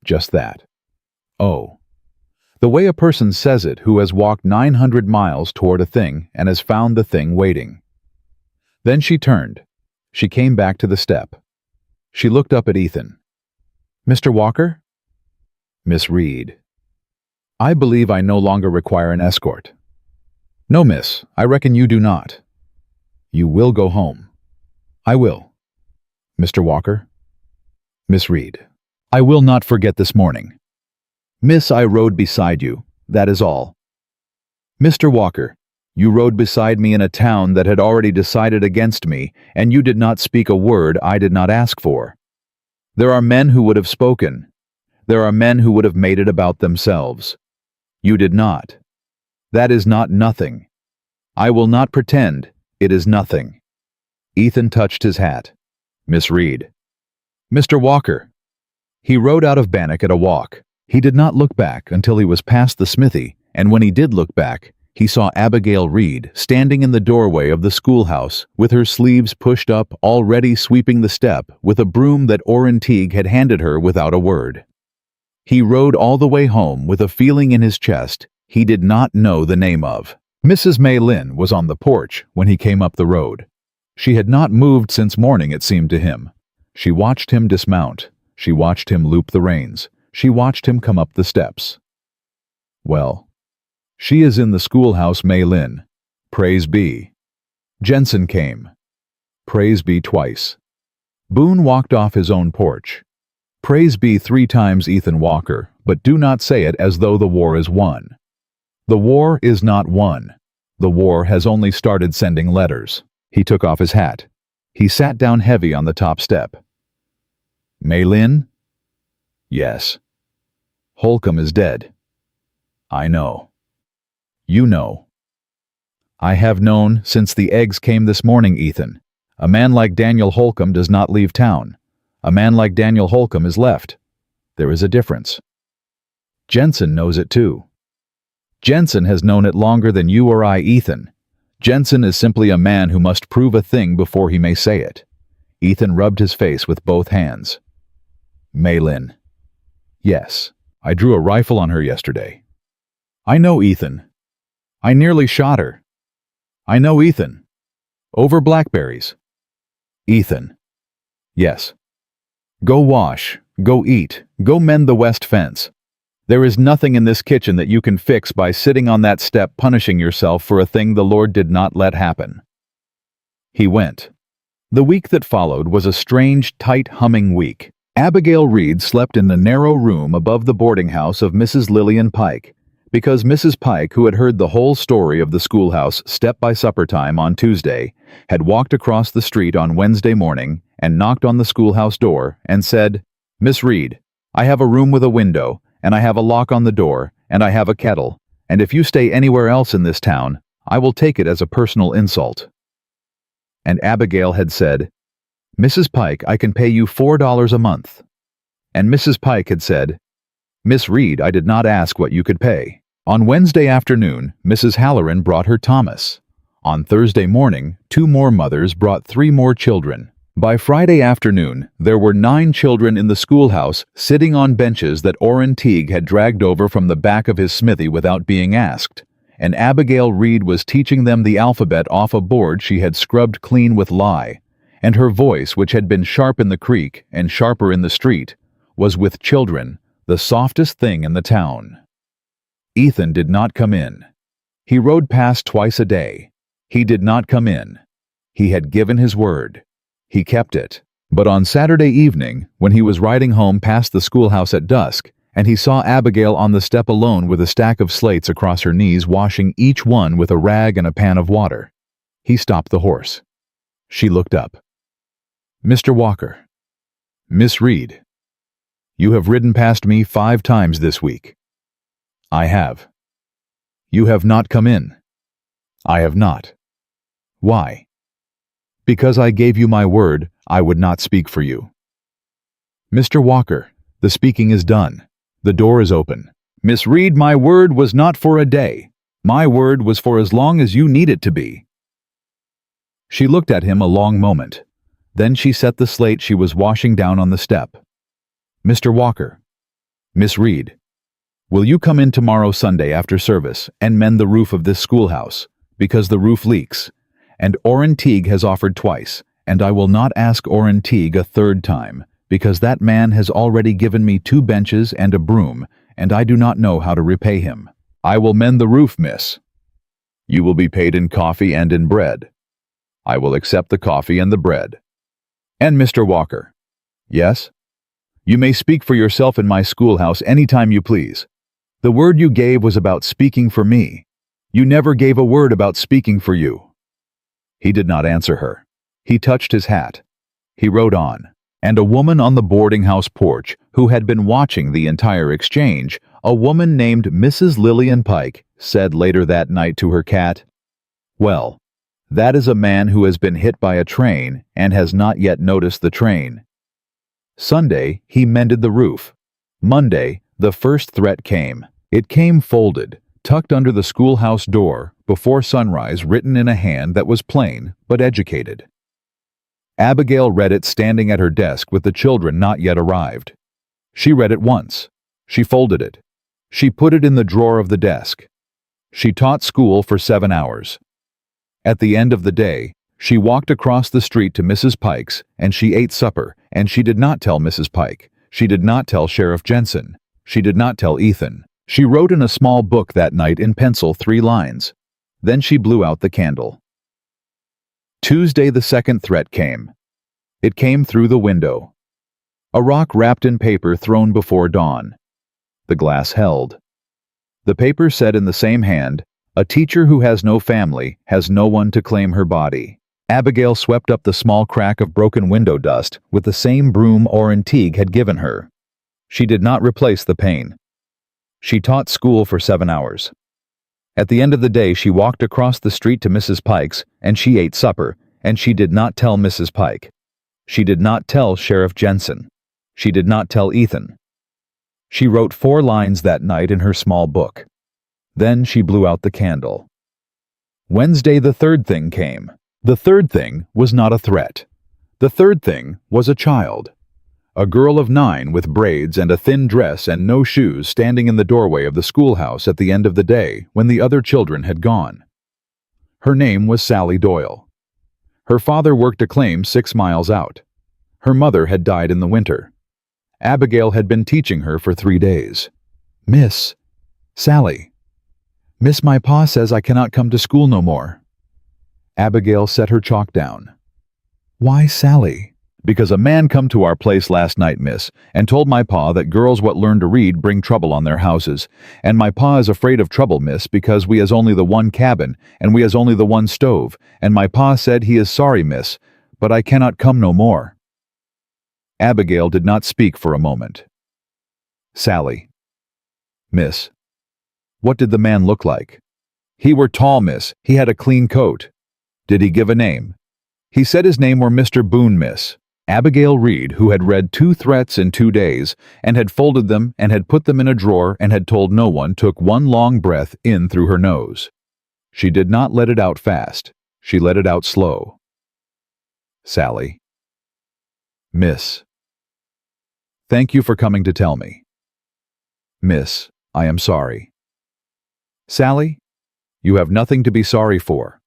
Just that. "Oh." The way a person says it who has walked 900 miles toward a thing and has found the thing waiting. Then she turned. She came back to the step. She looked up at Ethan. "Mr. Walker?" "Miss Reed." "I believe I no longer require an escort." "No, miss, I reckon you do not." "You will go home." "I will." "Mr. Walker?" "Miss Reed, I will not forget this morning." "Miss, I rode beside you, that is all." "Mr. Walker, you rode beside me in a town that had already decided against me, and you did not speak a word I did not ask for. There are men who would have spoken. There are men who would have made it about themselves. You did not. That is not nothing. I will not pretend it is nothing." Ethan touched his hat. "Miss Reed." "Mr. Walker." He rode out of Bannock at a walk. He did not look back until he was past the smithy, and when he did look back, he saw Abigail Reed standing in the doorway of the schoolhouse with her sleeves pushed up, already sweeping the step with a broom that Orrin Teague had handed her without a word. He rode all the way home with a feeling in his chest he did not know the name of. Mrs. May Lynn was on the porch when he came up the road. She had not moved since morning, it seemed to him. She watched him dismount. She watched him loop the reins. She watched him come up the steps. Well, she is in the schoolhouse, May Lynn. Praise be. Jensen came. Praise be twice. Boone walked off his own porch. Praise be 3 times Ethan Walker, but do not say it as though the war is won. The war is not won. The war has only started sending letters. He took off his hat. He sat down heavy on the top step. May Lynn? Yes. Holcomb is dead. I know. You know. I have known since the eggs came this morning, Ethan. A man like Daniel Holcomb does not leave town. A man like Daniel Holcomb is left. There is a difference. Jensen knows it too. Jensen has known it longer than you or I, Ethan. Jensen is simply a man who must prove a thing before he may say it. Ethan rubbed his face with both hands. May Lynn. Yes, I drew a rifle on her yesterday. I know, Ethan. I nearly shot her. I know, Ethan. Over blackberries. Ethan. Yes. Go wash, go eat, go mend the west fence. There is nothing in this kitchen that you can fix by sitting on that step punishing yourself for a thing the Lord did not let happen. He went. The week that followed was a strange, tight humming week. Abigail Reed slept in the narrow room above the boarding house of Mrs. Lillian Pike, because Mrs. Pike, who had heard the whole story of the schoolhouse step by supper time on Tuesday, had walked across the street on Wednesday morning and knocked on the schoolhouse door and said, Miss Reed, I have a room with a window, and I have a lock on the door, and I have a kettle, and if you stay anywhere else in this town, I will take it as a personal insult. And Abigail had said, Mrs. Pike, I can pay you $4 a month. And Mrs. Pike had said, Miss Reed, I did not ask what you could pay. On Wednesday afternoon, Mrs. Halloran brought her Thomas. On Thursday morning, 2 more mothers brought 3 more children. By Friday afternoon, there were 9 children in the schoolhouse sitting on benches that Orrin Teague had dragged over from the back of his smithy without being asked, and Abigail Reed was teaching them the alphabet off a board she had scrubbed clean with lye, and her voice, which had been sharp in the creek and sharper in the street, was with children the softest thing in the town. Ethan did not come in. He rode past twice a day. He did not come in. He had given his word. He kept it. But on Saturday evening, when he was riding home past the schoolhouse at dusk, and he saw Abigail on the step alone with a stack of slates across her knees, washing each one with a rag and a pan of water, he stopped the horse. She looked up. "Mr. Walker." "Miss Reed." "You have ridden past me 5 times this week." "I have." "You have not come in." "I have not." "Why?" "Because I gave you my word I would not speak for you." "Mr. Walker, the speaking is done. The door is open." "Miss Reed, my word was not for a day. My word was for as long as you need it to be." She looked at him a long moment. Then she set the slate she was washing down on the step. "Mr. Walker." "Miss Reed, will you come in tomorrow Sunday after service and mend the roof of this schoolhouse, because the roof leaks, and Orrin Teague has offered twice, and I will not ask Orrin Teague a 3rd time, because that man has already given me 2 benches and a broom, and I do not know how to repay him. I will mend the roof, miss. You will be paid in coffee and in bread. I will accept the coffee and the bread." "And Mr. Walker." "Yes?" "You may speak for yourself in my schoolhouse any time you please. The word you gave was about speaking for me. You never gave a word about speaking for you." He did not answer her. He touched his hat. He rode on, and a woman on the boarding house porch, who had been watching the entire exchange, a woman named Mrs. Lillian Pike, said later that night to her cat, "Well, that is a man who has been hit by a train and has not yet noticed the train." Sunday, he mended the roof. Monday, the first threat came. It came folded, tucked under the schoolhouse door, before sunrise, written in a hand that was plain but educated. Abigail read it standing at her desk with the children not yet arrived. She read it once. She folded it. She put it in the drawer of the desk. She taught school for 7 hours. At the end of the day, she walked across the street to Mrs. Pike's, and she ate supper, and she did not tell Mrs. Pike. She did not tell Sheriff Jensen. She did not tell Ethan. She wrote in a small book that night in pencil 3 lines. Then she blew out the candle. Tuesday, the second threat came. It came through the window. A rock wrapped in paper thrown before dawn. The glass held. The paper said in the same hand, "A teacher who has no family has no one to claim her body." Abigail swept up the small crack of broken window dust with the same broom Orrin Teague had given her. She did not replace the pane. She taught school for 7 hours. At the end of the day, she walked across the street to Mrs. Pike's, and she ate supper, and she did not tell Mrs. Pike. She did not tell Sheriff Jensen. She did not tell Ethan. She wrote 4 lines that night in her small book. Then she blew out the candle. Wednesday, the third thing came. The third thing was not a threat. The third thing was a child. A girl of 9 with braids and a thin dress and no shoes, standing in the doorway of the schoolhouse at the end of the day when the other children had gone. Her name was Sally Doyle. Her father worked a claim 6 miles out. Her mother had died in the winter. Abigail had been teaching her for 3 days. "Miss, Sally. Miss, my pa says I cannot come to school no more." Abigail set her chalk down. "Why, Sally?" "Because a man come to our place last night, miss, and told my pa that girls what learn to read bring trouble on their houses, and my pa is afraid of trouble, miss, because we has only the 1 cabin, and we has only the 1 stove, and my pa said he is sorry, miss, but I cannot come no more." Abigail did not speak for a moment. "Sally. Miss, what did the man look like?" "He were tall, miss. He had a clean coat." "Did he give a name?" "He said his name were Mr. Boone, miss." Abigail Reed, who had read 2 threats in 2 days, and had folded them and had put them in a drawer and had told no one, took one long breath in through her nose. She did not let it out fast. She let it out slow. Sally. Miss. Thank you for coming to tell me. Miss, I am sorry. Sally, you have nothing to be sorry for.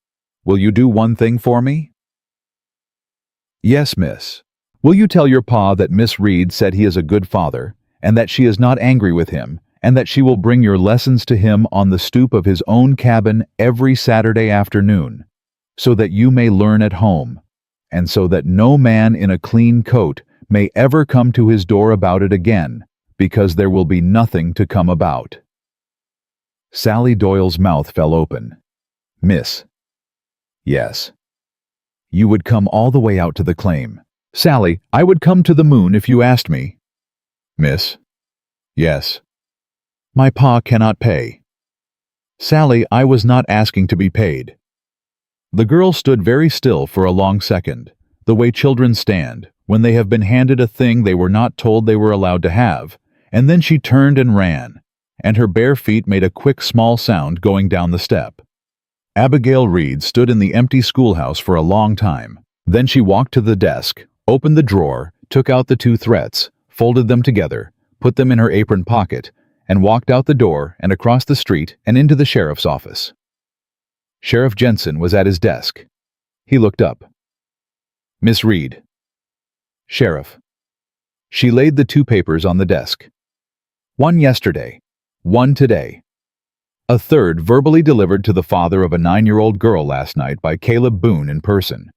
Will you do one thing for me? Yes, miss. Will you tell your pa that Miss Reed said he is a good father, and that she is not angry with him, and that she will bring your lessons to him on the stoop of his own cabin every Saturday afternoon, so that you may learn at home, and so that no man in a clean coat may ever come to his door about it again, because there will be nothing to come about. Sally Doyle's mouth fell open. Miss. Yes. You would come all the way out to the claim. Sally, I would come to the moon if you asked me. Miss. Yes. My pa cannot pay. Sally, I was not asking to be paid. The girl stood very still for a long second, the way children stand when they have been handed a thing they were not told they were allowed to have, and then she turned and ran, and her bare feet made a quick small sound going down the step. Abigail Reed stood in the empty schoolhouse for a long time. Then she walked to the desk, opened the drawer, took out the 2 threats, folded them together, put them in her apron pocket, and walked out the door and across the street and into the sheriff's office. Sheriff Jensen was at his desk. He looked up. Miss Reed. Sheriff. She laid the 2 papers on the desk. One yesterday, one today. A third verbally delivered to the father of a 9-year-old girl last night by Caleb Boone in person.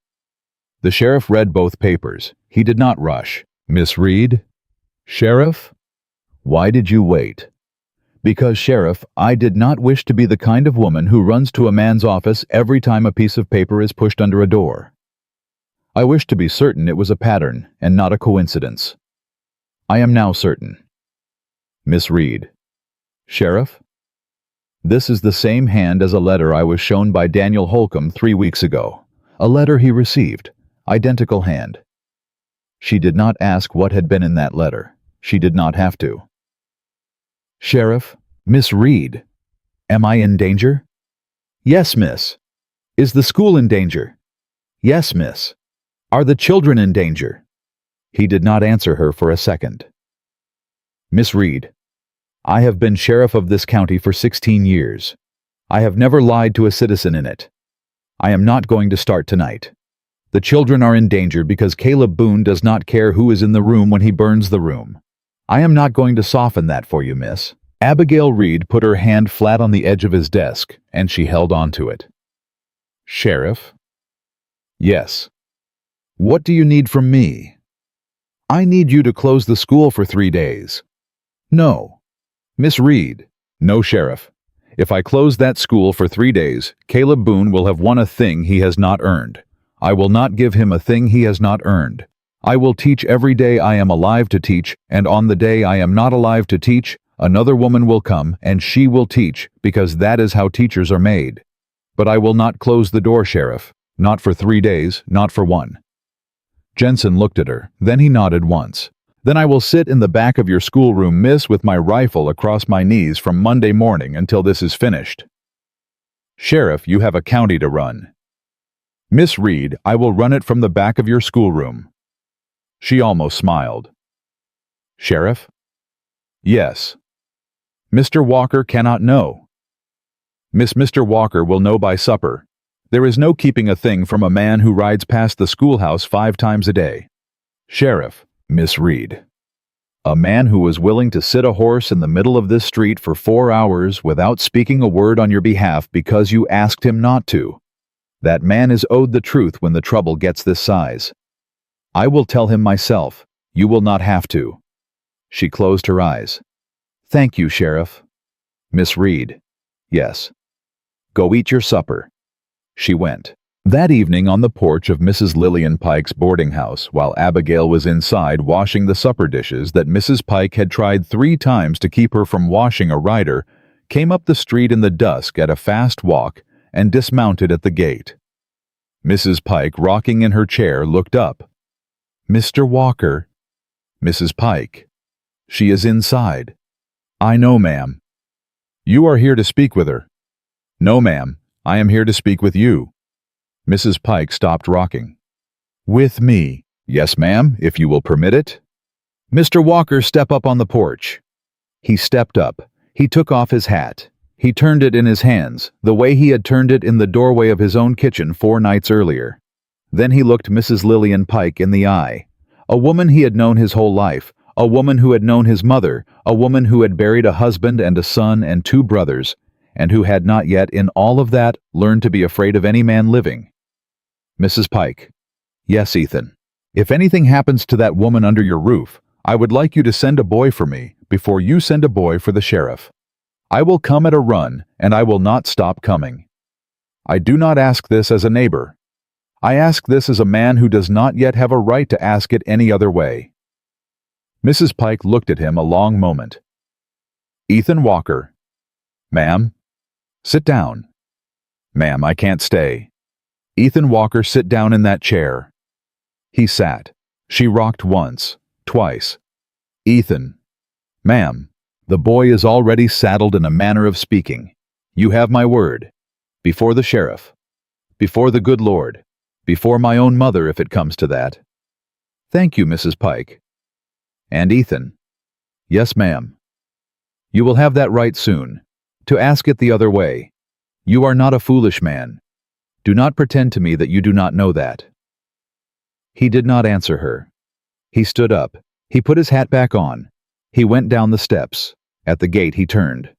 The sheriff read both papers. He did not rush. Miss Reed? Sheriff? Why did you wait? Because, Sheriff, I did not wish to be the kind of woman who runs to a man's office every time a piece of paper is pushed under a door. I wished to be certain it was a pattern and not a coincidence. I am now certain. Miss Reed. Sheriff? This is the same hand as a letter I was shown by Daniel Holcomb 3 weeks ago. A letter he received. Identical hand. She did not ask what had been in that letter. She did not have to. Sheriff, Miss Reed. Am I in danger? Yes, miss. Is the school in danger? Yes, miss. Are the children in danger? He did not answer her for a second. Miss Reed. I have been sheriff of this county for 16 years. I have never lied to a citizen in it. I am not going to start tonight. The children are in danger because Caleb Boone does not care who is in the room when he burns the room. I am not going to soften that for you, miss. Abigail Reed put her hand flat on the edge of his desk, and she held on to it. Sheriff? Yes. What do you need from me? I need you to close the school for 3 days. No. Miss Reed. No, Sheriff. If I close that school for 3 days, Caleb Boone will have won a thing he has not earned. I will not give him a thing he has not earned. I will teach every day I am alive to teach, and on the day I am not alive to teach, another woman will come and she will teach, because that is how teachers are made. But I will not close the door, Sheriff. Not for 3 days, not for 1. Jensen looked at her, then he nodded once. Then I will sit in the back of your schoolroom, miss, with my rifle across my knees from Monday morning until this is finished. Sheriff, you have a county to run. Miss Reed, I will run it from the back of your schoolroom. She almost smiled. Sheriff? Yes. Mr. Walker cannot know. Mr. Walker will know by supper. There is no keeping a thing from a man who rides past the schoolhouse 5 times a day. Sheriff, Miss Reed. A man who was willing to sit a horse in the middle of this street for 4 hours without speaking a word on your behalf because you asked him not to. That man is owed the truth when the trouble gets this size. I will tell him myself. You will not have to. She closed her eyes. Thank you, Sheriff. Miss Reed. Yes. Go eat your supper. She went. That evening on the porch of Mrs. Lillian Pike's boarding house, while Abigail was inside washing the supper dishes that Mrs. Pike had tried 3 times to keep her from washing a rider, came up the street in the dusk at a fast walk and dismounted at the gate. Mrs. Pike, rocking in her chair, looked up. Mr. Walker. Mrs. Pike. She is inside. I know, ma'am. You are here to speak with her. No, ma'am. I am here to speak with you. Mrs. Pike stopped rocking. With me? Yes, ma'am, if you will permit it. Mr. Walker, step up on the porch. He stepped up. He took off his hat. He turned it in his hands, the way he had turned it in the doorway of his own kitchen 4 nights earlier. Then he looked Mrs. Lillian Pike in the eye. A woman he had known his whole life, a woman who had known his mother, a woman who had buried a husband and a son and 2 brothers, and who had not yet, in all of that, learned to be afraid of any man living. Mrs. Pike. Yes, Ethan. If anything happens to that woman under your roof, I would like you to send a boy for me before you send a boy for the sheriff. I will come at a run, and I will not stop coming. I do not ask this as a neighbor. I ask this as a man who does not yet have a right to ask it any other way. Mrs. Pike looked at him a long moment. Ethan Walker. Ma'am. Sit down. Ma'am, I can't stay. Ethan Walker, sit down in that chair. He sat. She rocked once, twice. Ethan. Ma'am. The boy is already saddled in a manner of speaking. You have my word. Before the sheriff. Before the good Lord. Before my own mother, if it comes to that. Thank you, Mrs. Pike. And Ethan. Yes, ma'am. You will have that right soon. To ask it the other way. You are not a foolish man. Do not pretend to me that you do not know that. He did not answer her. He stood up. He put his hat back on. He went down the steps. At the gate he turned.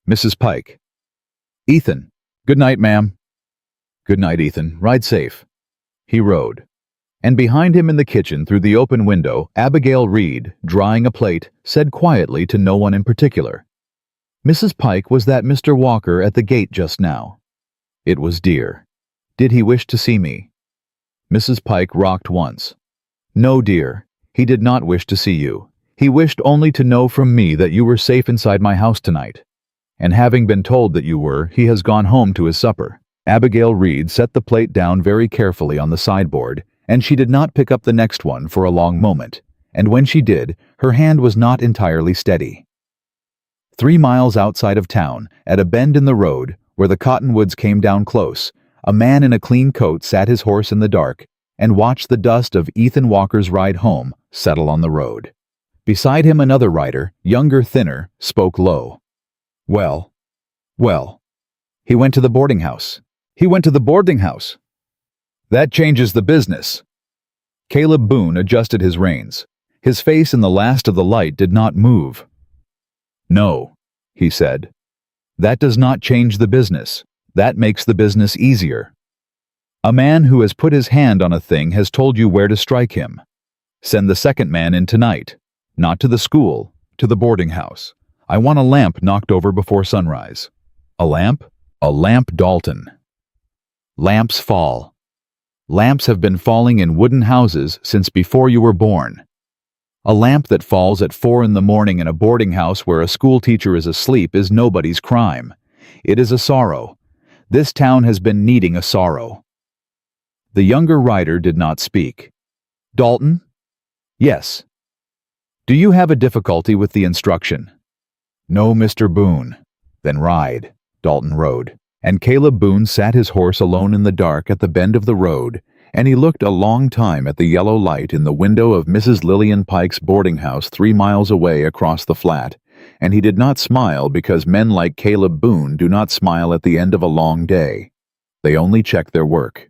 Mrs. Pike. Ethan. Good night, ma'am. Good night, Ethan. Ride safe. He rode. And behind him in the kitchen through the open window, Abigail Reed, drying a plate, said quietly to no one in particular, Mrs. Pike, was that Mr. Walker at the gate just now? It was dear. Did he wish to see me? Mrs. Pike rocked once. No, dear. He did not wish to see you. He wished only to know from me that you were safe inside my house tonight. And having been told that you were, he has gone home to his supper. Abigail Reed set the plate down very carefully on the sideboard, and she did not pick up the next one for a long moment, and when she did, her hand was not entirely steady. 3 miles outside of town, at a bend in the road, where the cottonwoods came down close, a man in a clean coat sat his horse in the dark and watched the dust of Ethan Walker's ride home settle on the road. Beside him another rider, younger, thinner, spoke low. Well. He went to the boarding house. He went to the boarding house. That changes the business. Caleb Boone adjusted his reins. His face in the last of the light did not move. No, he said. That does not change the business. That makes the business easier. A man who has put his hand on a thing has told you where to strike him. Send the second man in tonight. Not to the school, to the boarding house. I want a lamp knocked over before sunrise. A lamp? A lamp, Dalton. Lamps fall. Lamps have been falling in wooden houses since before you were born. A lamp that falls at 4 in the morning in a boarding house where a schoolteacher is asleep is nobody's crime. It is a sorrow. This town has been needing a sorrow. The younger rider did not speak. Dalton? Yes. Do you have a difficulty with the instruction? No, Mr. Boone. Then ride. Dalton rode, and Caleb Boone sat his horse alone in the dark at the bend of the road, and he looked a long time at the yellow light in the window of Mrs. Lillian Pike's boarding house 3 miles away across the flat, and he did not smile because men like Caleb Boone do not smile at the end of a long day. They only check their work.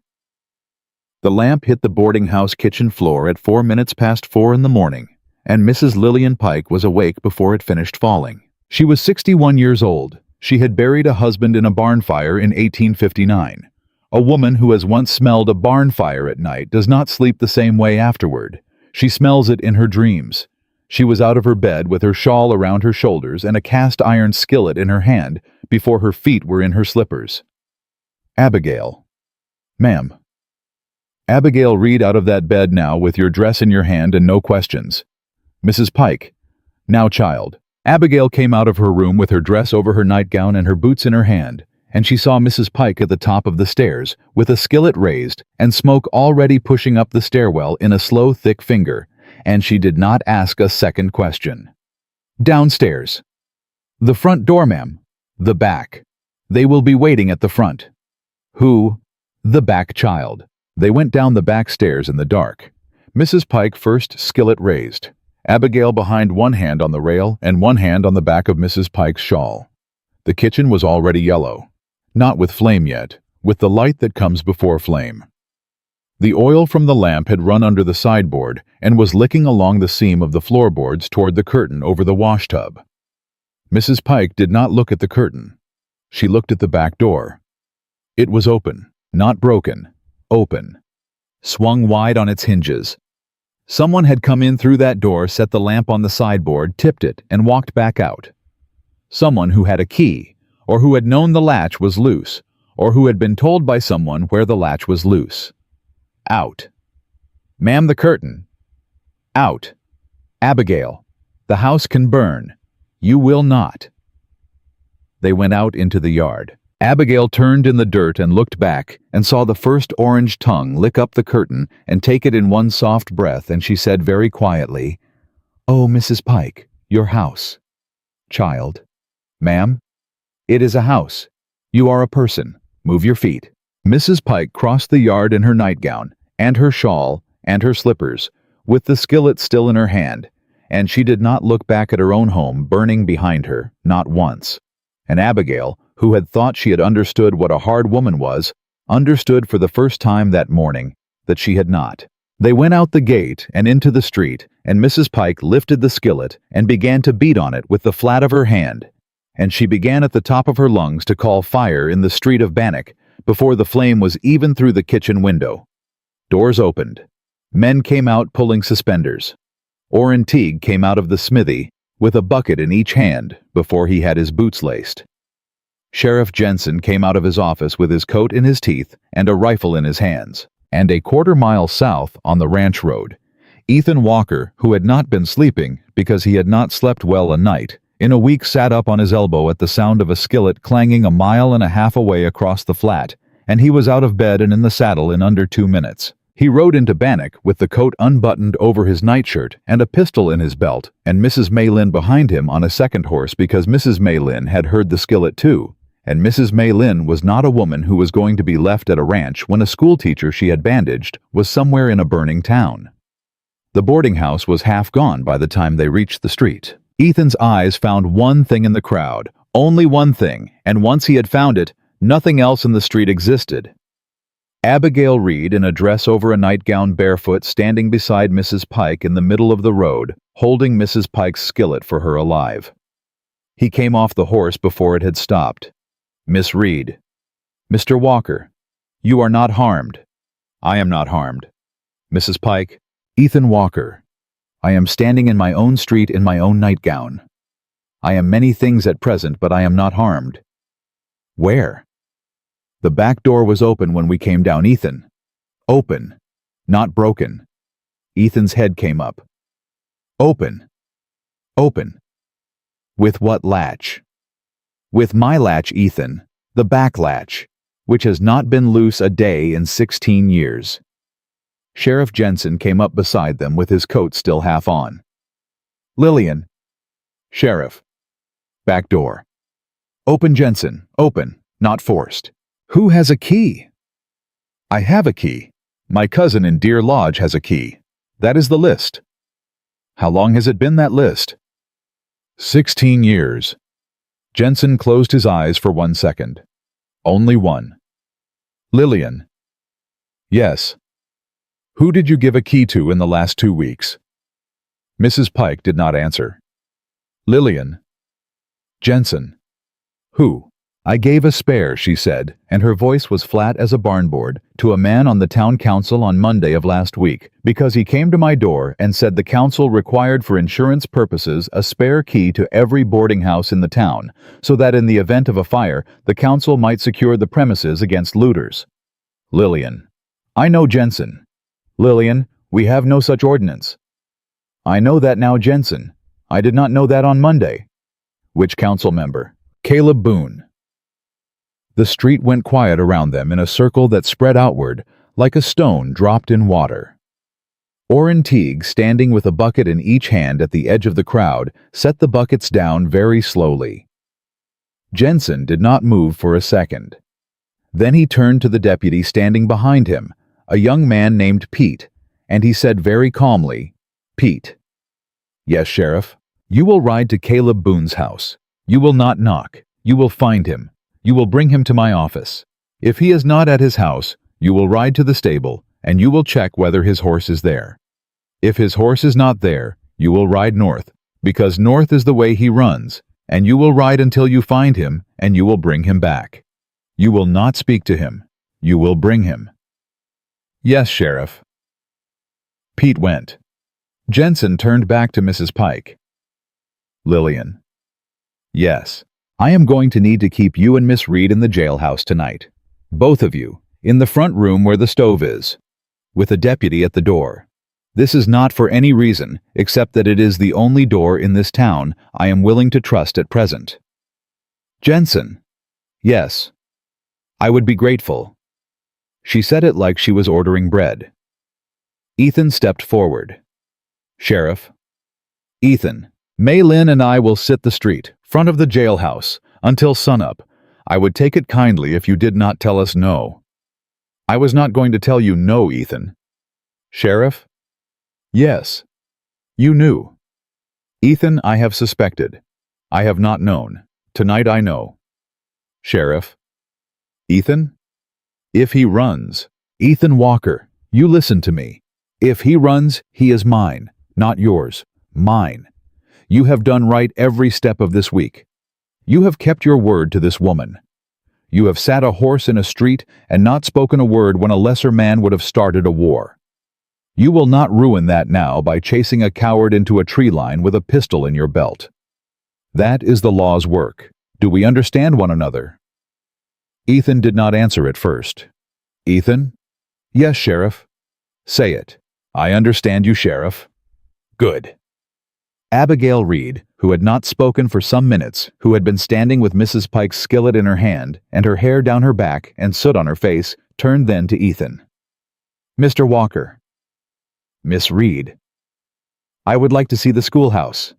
The lamp hit the boarding house kitchen floor at 4 minutes past 4 in the morning, and Mrs. Lillian Pike was awake before it finished falling. She was 61 years old. She had buried a husband in a barn fire in 1859. A woman who has once smelled a barn fire at night does not sleep the same way afterward. She smells it in her dreams. She was out of her bed with her shawl around her shoulders and a cast-iron skillet in her hand before her feet were in her slippers. Abigail. Ma'am. Abigail, read out of that bed now with your dress in your hand and no questions. Mrs. Pike. Now, child. Abigail came out of her room with her dress over her nightgown and her boots in her hand, and she saw Mrs. Pike at the top of the stairs, with a skillet raised and smoke already pushing up the stairwell in a slow, thick finger, and she did not ask a second question. Downstairs. The front door, ma'am. The back. They will be waiting at the front. Who? The back child. They went down the back stairs in the dark. Mrs. Pike first, skillet raised. Abigail behind, one hand on the rail and one hand on the back of Mrs. Pike's shawl. The kitchen was already yellow. Not with flame yet, with the light that comes before flame. The oil from the lamp had run under the sideboard and was licking along the seam of the floorboards toward the curtain over the washtub. Mrs. Pike did not look at the curtain. She looked at the back door. It was open, not broken, open, swung wide on its hinges. Someone had come in through that door, set the lamp on the sideboard, tipped it, and walked back out. Someone who had a key, or who had known the latch was loose, or who had been told by someone where the latch was loose. Out. Ma'am, the curtain. Out. Abigail, the house can burn. You will not. They went out into the yard. Abigail turned in the dirt and looked back and saw the first orange tongue lick up the curtain and take it in one soft breath, and she said very quietly, "Oh, Mrs. Pike, your house." "Child." "Ma'am, it is a house. You are a person. Move your feet." Mrs. Pike crossed the yard in her nightgown, and her shawl, and her slippers, with the skillet still in her hand, and she did not look back at her own home burning behind her, not once. And Abigail, who had thought she had understood what a hard woman was, understood for the first time that morning that she had not. They went out the gate and into the street, and Mrs. Pike lifted the skillet and began to beat on it with the flat of her hand, and she began at the top of her lungs to call fire in the street of Bannock before the flame was even through the kitchen window. Doors opened. Men came out pulling suspenders. Orrin Teague came out of the smithy with a bucket in each hand before he had his boots laced. Sheriff Jensen came out of his office with his coat in his teeth and a rifle in his hands. And a quarter-mile south on the ranch road, Ethan Walker, who had not been sleeping because he had not slept well a night, in a week sat up on his elbow at the sound of a skillet clanging 1.5 miles away across the flat, and he was out of bed and in the saddle in under 2 minutes. He rode into Bannock with the coat unbuttoned over his nightshirt and a pistol in his belt, and Mrs. Maylin behind him on a second horse, because Mrs. Maylin had heard the skillet too, and Mrs. Maylin was not a woman who was going to be left at a ranch when a schoolteacher she had bandaged was somewhere in a burning town. The boarding house was half gone by the time they reached the street. Ethan's eyes found one thing in the crowd, only one thing, and once he had found it, nothing else in the street existed. Abigail Reed, in a dress over a nightgown, barefoot, standing beside Mrs. Pike in the middle of the road, holding Mrs. Pike's skillet for her alive. He came off the horse before it had stopped. "Miss Reed." "Mr. Walker, you are not harmed." "I am not harmed." "Mrs. Pike." "Ethan Walker, I am standing in my own street in my own nightgown. I am many things at present, but I am not harmed." "Where?" "The back door was open when we came down, Ethan. Open, not broken." Ethan's head came up. "Open. Open. With what latch?" "With my latch, Ethan, the back latch, which has not been loose a day in 16 years. Sheriff Jensen came up beside them with his coat still half on. "Lillian." "Sheriff." "Back door. Open, Jensen, open, not forced." "Who has a key?" "I have a key. My cousin in Deer Lodge has a key. That is the list." "How long has it been, that list?" 16 years. Jensen closed his eyes for 1 second. "Only one." "Lillian." "Yes." "Who did you give a key to in the last 2 weeks?" Mrs. Pike did not answer. "Lillian." "Jensen." "Who?" "I gave a spare," she said, and her voice was flat as a barnboard, "to a man on the town council on Monday of last week, because he came to my door and said the council required for insurance purposes a spare key to every boarding house in the town, so that in the event of a fire, the council might secure the premises against looters." "Lillian." "I know, Jensen." "Lillian, we have no such ordinance." "I know that now, Jensen. I did not know that on Monday." "Which council member?" "Caleb Boone." The street went quiet around them in a circle that spread outward, like a stone dropped in water. Orrin Teague, standing with a bucket in each hand at the edge of the crowd, set the buckets down very slowly. Jensen did not move for a second. Then he turned to the deputy standing behind him, a young man named Pete, and he said very calmly, "Pete." "Yes, Sheriff." "You will ride to Caleb Boone's house. You will not knock. You will find him. You will bring him to my office. If he is not at his house, you will ride to the stable, and you will check whether his horse is there. If his horse is not there, you will ride north, because north is the way he runs, and you will ride until you find him, and you will bring him back. You will not speak to him. You will bring him." "Yes, Sheriff." Pete went. Jensen turned back to Mrs. Pike. "Lillian." "Yes. I am going to need to keep you and Miss Reed in the jailhouse tonight. Both of you, in the front room where the stove is, with a deputy at the door. This is not for any reason, except that it is the only door in this town I am willing to trust at present." "Jensen." "Yes. I would be grateful." She said it like she was ordering bread. Ethan stepped forward. "Sheriff." "Ethan, May Lynn and I will sit the street, front of the jailhouse, until sunup. I would take it kindly if you did not tell us no." "I was not going to tell you no, Ethan." "Sheriff?" "Yes." "You knew." "Ethan, I have suspected. I have not known. Tonight I know." "Sheriff?" "Ethan?" "If he runs." "Ethan Walker, you listen to me. If he runs, he is mine, not yours, mine. You have done right every step of this week. You have kept your word to this woman. You have sat a horse in a street and not spoken a word when a lesser man would have started a war. You will not ruin that now by chasing a coward into a tree line with a pistol in your belt. That is the law's work. Do we understand one another?" Ethan did not answer at first. "Ethan?" "Yes, Sheriff." "Say it." "I understand you, Sheriff." "Good." Abigail Reed, who had not spoken for some minutes, who had been standing with Mrs. Pike's skillet in her hand and her hair down her back and soot on her face, turned then to Ethan. "Mr. Walker." "Miss Reed." "I would like to see the schoolhouse."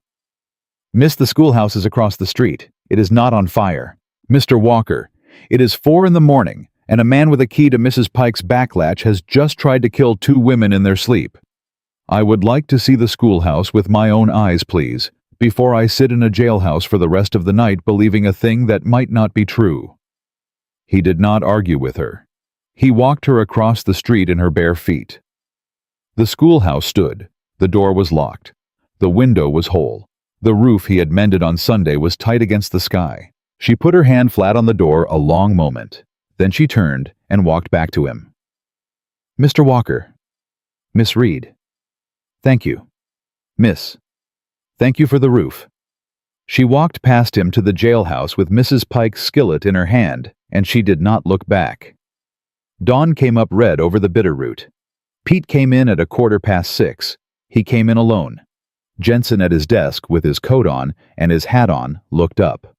"Miss, the schoolhouse is across the street. It is not on fire." "Mr. Walker, it is 4 in the morning, and a man with a key to Mrs. Pike's back latch has just tried to kill 2 women in their sleep. I would like to see the schoolhouse with my own eyes, please, before I sit in a jailhouse for the rest of the night believing a thing that might not be true." He did not argue with her. He walked her across the street in her bare feet. The schoolhouse stood. The door was locked. The window was whole. The roof he had mended on Sunday was tight against the sky. She put her hand flat on the door a long moment. Then she turned and walked back to him. "Mr. Walker." "Miss Reed." "Thank you." "Miss." "Thank you for the roof." She walked past him to the jailhouse with Mrs. Pike's skillet in her hand, and she did not look back. Dawn came up red over the bitterroot. Pete came in at 6:15. He came in alone. Jensen at his desk with his coat on and his hat on looked up.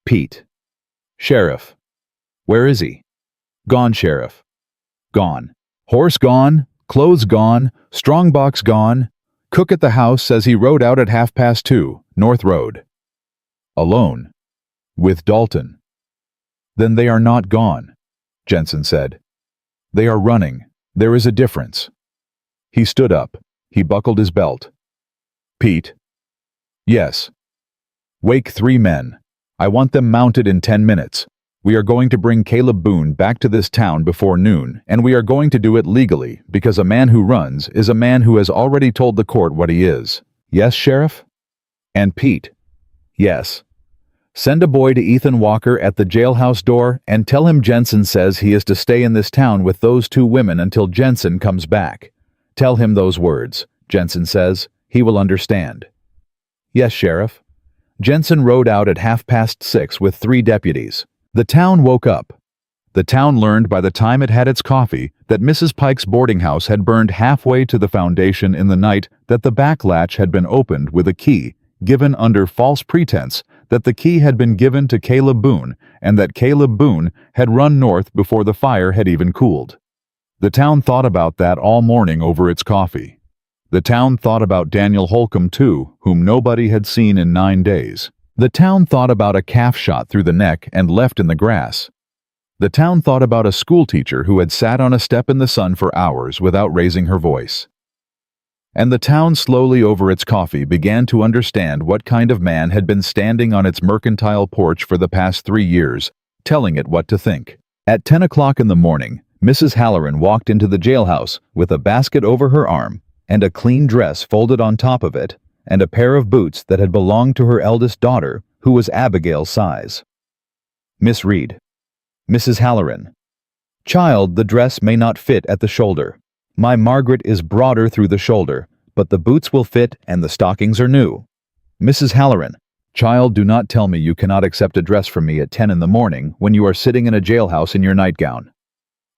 "Pete." "Sheriff." "Where is he?" "Gone, Sheriff." "Gone. Horse gone, clothes gone, strongbox gone. Cook at the house says he rode out at 2:30, North Road." "Alone?" "With Dalton." "Then they are not gone," Jensen said. "They are running. There is a difference." He stood up. He buckled his belt. "Pete." "Yes." "Wake 3 men. I want them mounted in 10 minutes. We are going to bring Caleb Boone back to this town before noon, and we are going to do it legally, because a man who runs is a man who has already told the court what he is. Yes, Sheriff?" "And Pete." "Yes." "Send a boy to Ethan Walker at the jailhouse door and tell him Jensen says he is to stay in this town with those 2 women until Jensen comes back. Tell him those words. Jensen says he will understand." "Yes, Sheriff." Jensen rode out at 6:30 with 3 deputies. The town woke up. The town learned by the time it had its coffee that Mrs. Pike's boarding house had burned halfway to the foundation in the night that the back latch had been opened with a key given under false pretense that the key had been given to Caleb Boone and that Caleb Boone had run north before the fire had even cooled. The town thought about that all morning over its coffee. The town thought about Daniel Holcomb too, whom nobody had seen in 9 days. The town thought about a calf shot through the neck and left in the grass. The town thought about a schoolteacher who had sat on a step in the sun for hours without raising her voice. And the town slowly over its coffee began to understand what kind of man had been standing on its mercantile porch for the past 3 years, telling it what to think. At 10 o'clock in the morning, Mrs. Halloran walked into the jailhouse with a basket over her arm and a clean dress folded on top of it and a pair of boots that had belonged to her eldest daughter, who was Abigail's size. Miss Reed. Mrs. Halloran. Child, the dress may not fit at the shoulder. My Margaret is broader through the shoulder, but the boots will fit and the stockings are new. Mrs. Halloran. Child, do not tell me you cannot accept a dress from me at 10 in the morning when you are sitting in a jailhouse in your nightgown.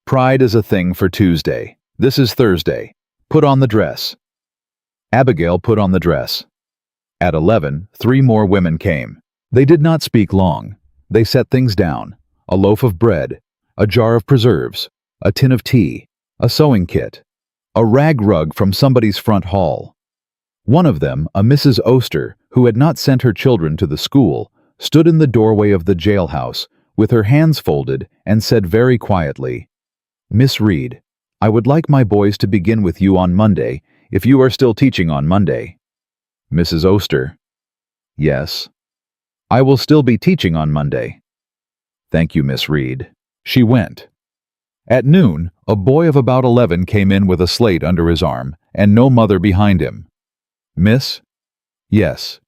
Pride is a thing for Tuesday. This is Thursday. Put on the dress. Abigail put on the dress. At 11, 3 more women came. They did not speak long. They set things down. A loaf of bread, a jar of preserves, a tin of tea, a sewing kit, a rag rug from somebody's front hall. One of them, a Mrs. Oster, who had not sent her children to the school, stood in the doorway of the jailhouse with her hands folded and said very quietly, Miss Reed, I would like my boys to begin with you on Monday, if you are still teaching on Monday. Mrs. Oster. Yes. I will still be teaching on Monday. Thank you, Miss Reed. She went. At noon, a boy of about 11 came in with a slate under his arm and no mother behind him. Miss? Yes.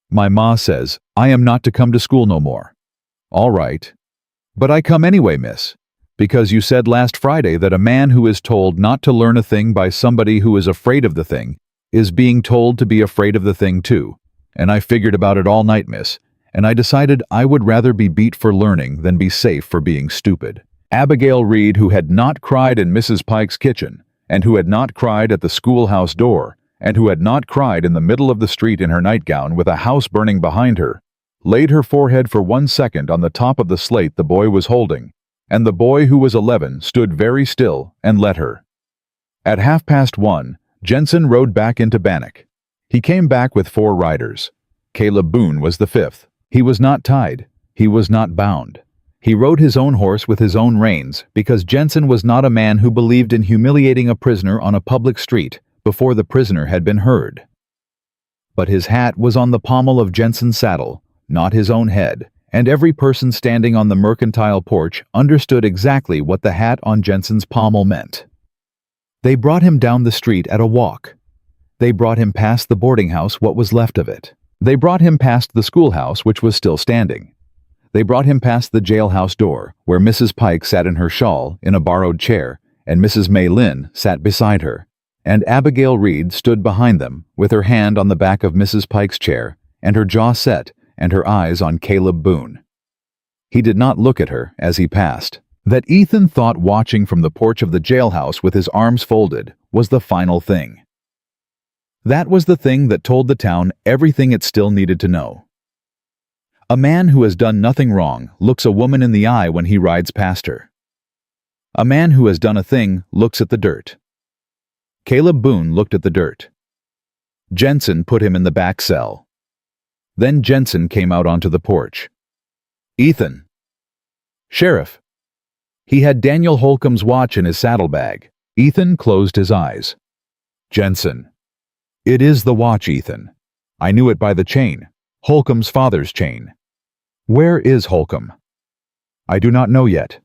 My ma says I am not to come to school no more. All right. But I come anyway, miss, because you said last Friday that a man who is told not to learn a thing by somebody who is afraid of the thing is being told to be afraid of the thing too, and I figured about it all night, miss, and I decided I would rather be beat for learning than be safe for being stupid. Abigail Reed, who had not cried in Mrs. Pike's kitchen, and who had not cried at the schoolhouse door, and who had not cried in the middle of the street in her nightgown with a house burning behind her, laid her forehead for 1 second on the top of the slate the boy was holding, and the boy, who was 11, stood very still and let her. At 1:30, Jensen rode back into Bannock. He came back with 4 riders. Caleb Boone was the 5th. He was not tied. He was not bound. He rode his own horse with his own reins because Jensen was not a man who believed in humiliating a prisoner on a public street before the prisoner had been heard. But his hat was on the pommel of Jensen's saddle, not his own head, and every person standing on the mercantile porch understood exactly what the hat on Jensen's pommel meant. They brought him down the street at a walk. They brought him past the boarding house, what was left of it. They brought him past the schoolhouse, which was still standing. They brought him past the jailhouse door, where Mrs. Pike sat in her shawl in a borrowed chair, and Mrs. May Lynn sat beside her, and Abigail Reed stood behind them, with her hand on the back of Mrs. Pike's chair, and her jaw set, and her eyes on Caleb Boone. He did not look at her as he passed. That Ethan thought watching from the porch of the jailhouse with his arms folded was the final thing. That was the thing that told the town everything it still needed to know. A man who has done nothing wrong looks a woman in the eye when he rides past her. A man who has done a thing looks at the dirt. Caleb Boone looked at the dirt. Jensen put him in the back cell. Then Jensen came out onto the porch. Ethan. Sheriff. He had Daniel Holcomb's watch in his saddlebag. Ethan closed his eyes. Jensen. It is the watch, Ethan. I knew it by the chain. Holcomb's father's chain. Where is Holcomb? I do not know yet.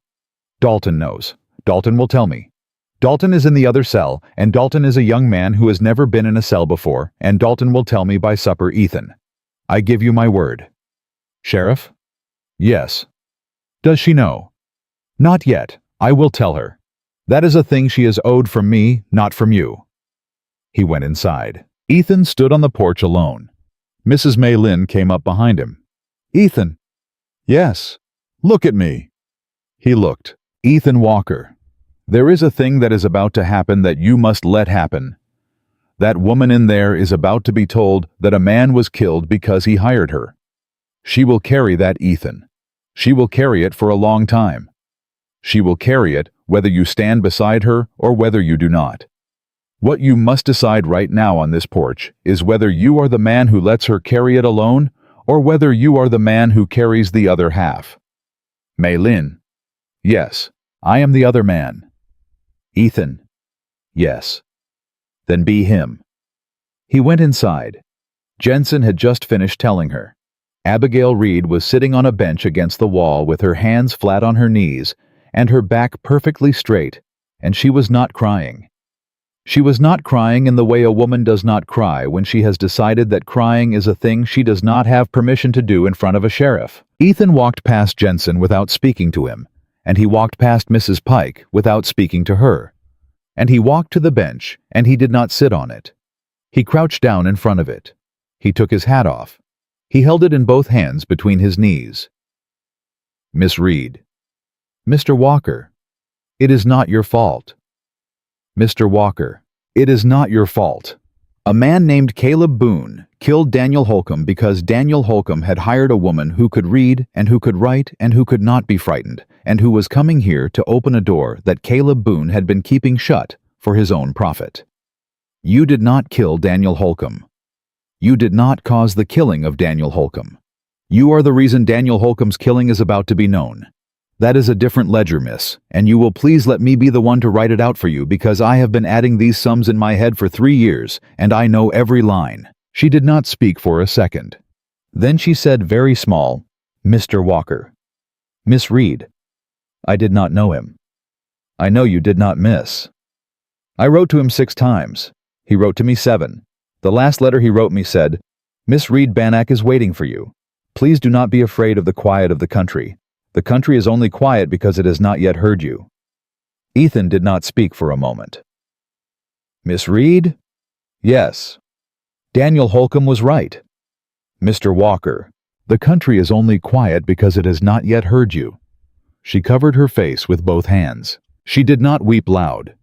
Dalton knows. Dalton will tell me. Dalton is in the other cell, and Dalton is a young man who has never been in a cell before, and Dalton will tell me by supper, Ethan. I give you my word. Sheriff? Yes. Does she know? Not yet. I will tell her. That is a thing she is owed from me, not from you. He went inside. Ethan stood on the porch alone. Mrs. May Lynn came up behind him. Ethan. Yes. Look at me. He looked. Ethan Walker. There is a thing that is about to happen that you must let happen. That woman in there is about to be told that a man was killed because he hired her. She will carry that, Ethan. She will carry it for a long time. She will carry it whether you stand beside her or whether you do not. What you must decide right now on this porch is whether you are the man who lets her carry it alone or whether you are the man who carries the other half. Mei Lin: Yes, I am the other man. Ethan: Yes. Then be him. He went inside. Jensen had just finished telling her. Abigail Reed was sitting on a bench against the wall with her hands flat on her knees and her back perfectly straight, and she was not crying. She was not crying in the way a woman does not cry when she has decided that crying is a thing she does not have permission to do in front of a sheriff. Ethan walked past Jensen without speaking to him, and he walked past Mrs. Pike without speaking to her. And he walked to the bench, and he did not sit on it. He crouched down in front of it. He took his hat off. He held it in both hands between his knees. Miss Reed: Mr. Walker, it is not your fault. Mr. Walker: It is not your fault. A man named Caleb Boone killed Daniel Holcomb because Daniel Holcomb had hired a woman who could read and who could write and who could not be frightened, and who was coming here to open a door that Caleb Boone had been keeping shut for his own profit. You did not kill Daniel Holcomb. You did not cause the killing of Daniel Holcomb. You are the reason Daniel Holcomb's killing is about to be known. That is a different ledger, miss, and you will please let me be the one to write it out for you because I have been adding these sums in my head for 3 years, and I know every line. She did not speak for a second. Then she said very small, Mr. Walker. Miss Reed: I did not know him. I know you did not, miss. I wrote to him 6 times. He wrote to me 7. The last letter he wrote me said, Miss Reed Bannack is waiting for you. Please do not be afraid of the quiet of the country. The country is only quiet because it has not yet heard you. Ethan did not speak for a moment. Miss Reed? Yes. Daniel Holcomb was right. Mr. Walker: The country is only quiet because it has not yet heard you. She covered her face with both hands. She did not weep loud.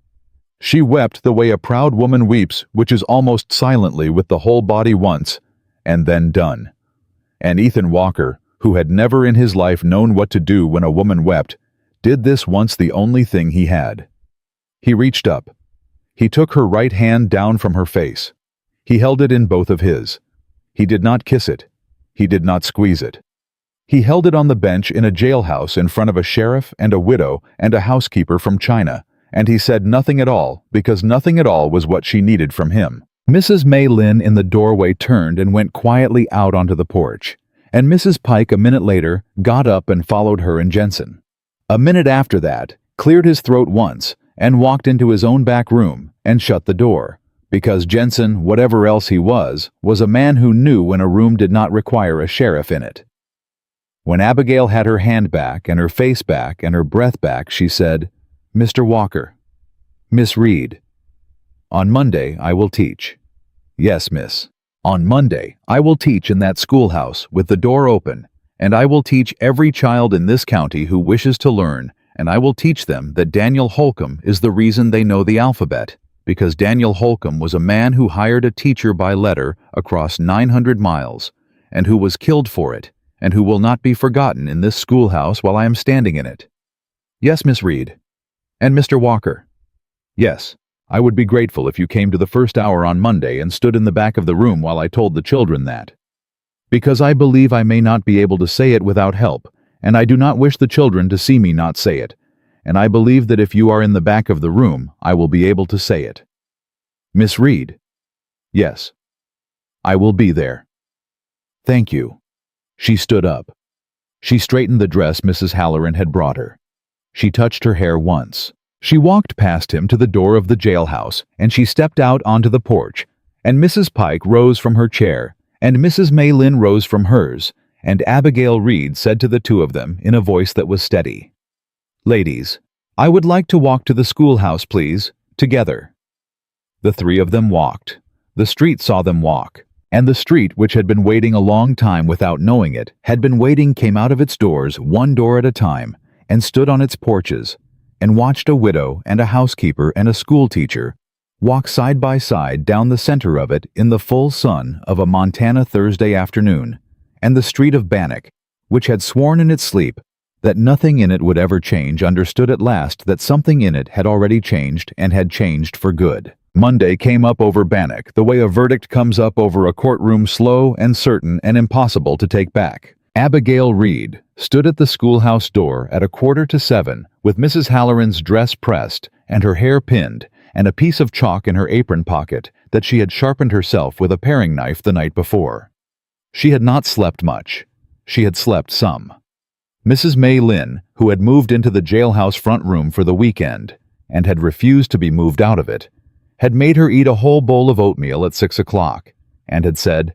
She wept the way a proud woman weeps, which is almost silently with the whole body once, and then done. And Ethan Walker, who had never in his life known what to do when a woman wept, did this once the only thing he had. He reached up. He took her right hand down from her face. He held it in both of his. He did not kiss it. He did not squeeze it. He held it on the bench in a jailhouse in front of a sheriff and a widow and a housekeeper from China, and he said nothing at all because nothing at all was what she needed from him. Mrs. Mei Lin in the doorway turned and went quietly out onto the porch, and Mrs. Pike a minute later got up and followed her and Jensen. A minute after that, cleared his throat once, and walked into his own back room and shut the door, because Jensen, whatever else he was a man who knew when a room did not require a sheriff in it. When Abigail had her hand back and her face back and her breath back, she said, Mr. Walker. Miss Reed. On Monday I will teach. Yes, miss. On Monday I will teach in that schoolhouse with the door open, and I will teach every child in this county who wishes to learn, and I will teach them that Daniel Holcomb is the reason they know the alphabet, because Daniel Holcomb was a man who hired a teacher by letter across 900 miles, and who was killed for it, and who will not be forgotten in this schoolhouse while I am standing in it. Yes, Miss Reed. And Mr. Walker. Yes, I would be grateful if you came to the first hour on Monday and stood in the back of the room while I told the children that. Because I believe I may not be able to say it without help, and I do not wish the children to see me not say it, and I believe that if you are in the back of the room, I will be able to say it. Miss Reed. Yes. I will be there. Thank you. She stood up. She straightened the dress Mrs. Halloran had brought her. She touched her hair once. She walked past him to the door of the jailhouse, and she stepped out onto the porch, and Mrs. Pike rose from her chair, and Mrs. Mei Lin rose from hers, and Abigail Reed said to the two of them in a voice that was steady, Ladies, I would like to walk to the schoolhouse, please, together. The 3 of them walked. The street saw them walk, and the street, which had been waiting a long time without knowing it, came out of its doors, one door at a time, and stood on its porches, and watched a widow and a housekeeper and a schoolteacher walk side by side down the center of it in the full sun of a Montana Thursday afternoon, and the street of Bannock, which had sworn in its sleep that nothing in it would ever change, understood at last that something in it had already changed and had changed for good. Monday came up over Bannock the way a verdict comes up over a courtroom, slow and certain and impossible to take back. Abigail Reed stood at the schoolhouse door at 6:45 with Mrs. Halloran's dress pressed and her hair pinned and a piece of chalk in her apron pocket that she had sharpened herself with a paring knife the night before. She had not slept much. She had slept some. Mrs. May Lynn, who had moved into the jailhouse front room for the weekend and had refused to be moved out of it, had made her eat a whole bowl of oatmeal at 6 o'clock and had said,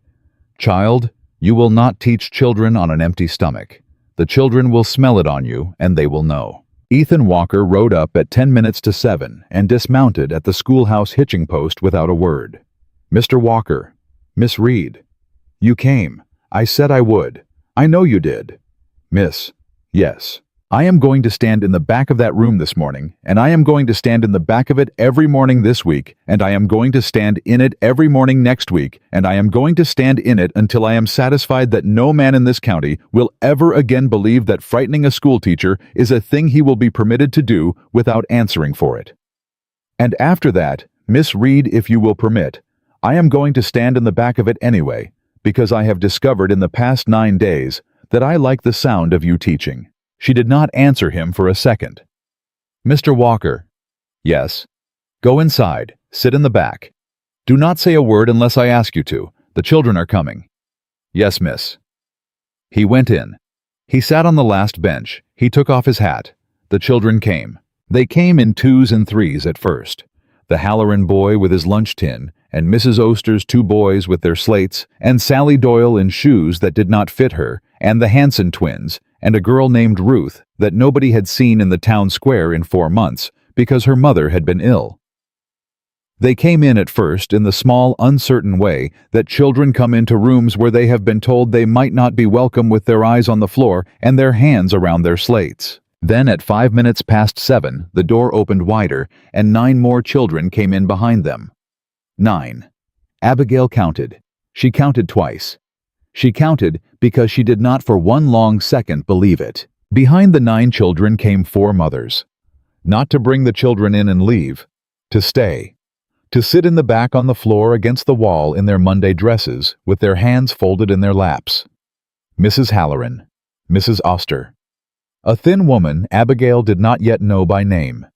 "Child, you will not teach children on an empty stomach. The children will smell it on you and they will know." Ethan Walker rode up at 10 minutes to 7 and dismounted at the schoolhouse hitching post without a word. "Mr. Walker, Miss Reed, you came. I said I would. I know you did." "Miss, yes. I am going to stand in the back of that room this morning, and I am going to stand in the back of it every morning this week, and I am going to stand in it every morning next week, and I am going to stand in it until I am satisfied that no man in this county will ever again believe that frightening a schoolteacher is a thing he will be permitted to do without answering for it. And after that, Miss Reed, if you will permit, I am going to stand in the back of it anyway, because I have discovered in the past 9 days that I like the sound of you teaching." She did not answer him for a second. "Mr. Walker." "Yes." "Go inside. Sit in the back. Do not say a word unless I ask you to. The children are coming." "Yes, miss." He went in. He sat on the last bench. He took off his hat. The children came. They came in 2s and 3s at first. The Halloran boy with his lunch tin, and Mrs. Oster's 2 boys with their slates, and Sally Doyle in shoes that did not fit her, and the Hanson twins, and a girl named Ruth that nobody had seen in the town square in 4 months because her mother had been ill. They came in at first in the small, uncertain way that children come into rooms where they have been told they might not be welcome, with their eyes on the floor and their hands around their slates. Then at 5 minutes past 7, the door opened wider and 9 more children came in behind them. 9. Abigail counted. She counted twice. She counted because she did not for one long second believe it. Behind the 9 children came 4 mothers. Not to bring the children in and leave, to stay. To sit in the back on the floor against the wall in their Monday dresses with their hands folded in their laps. Mrs. Halloran, Mrs. Oster. A thin woman Abigail did not yet know by name.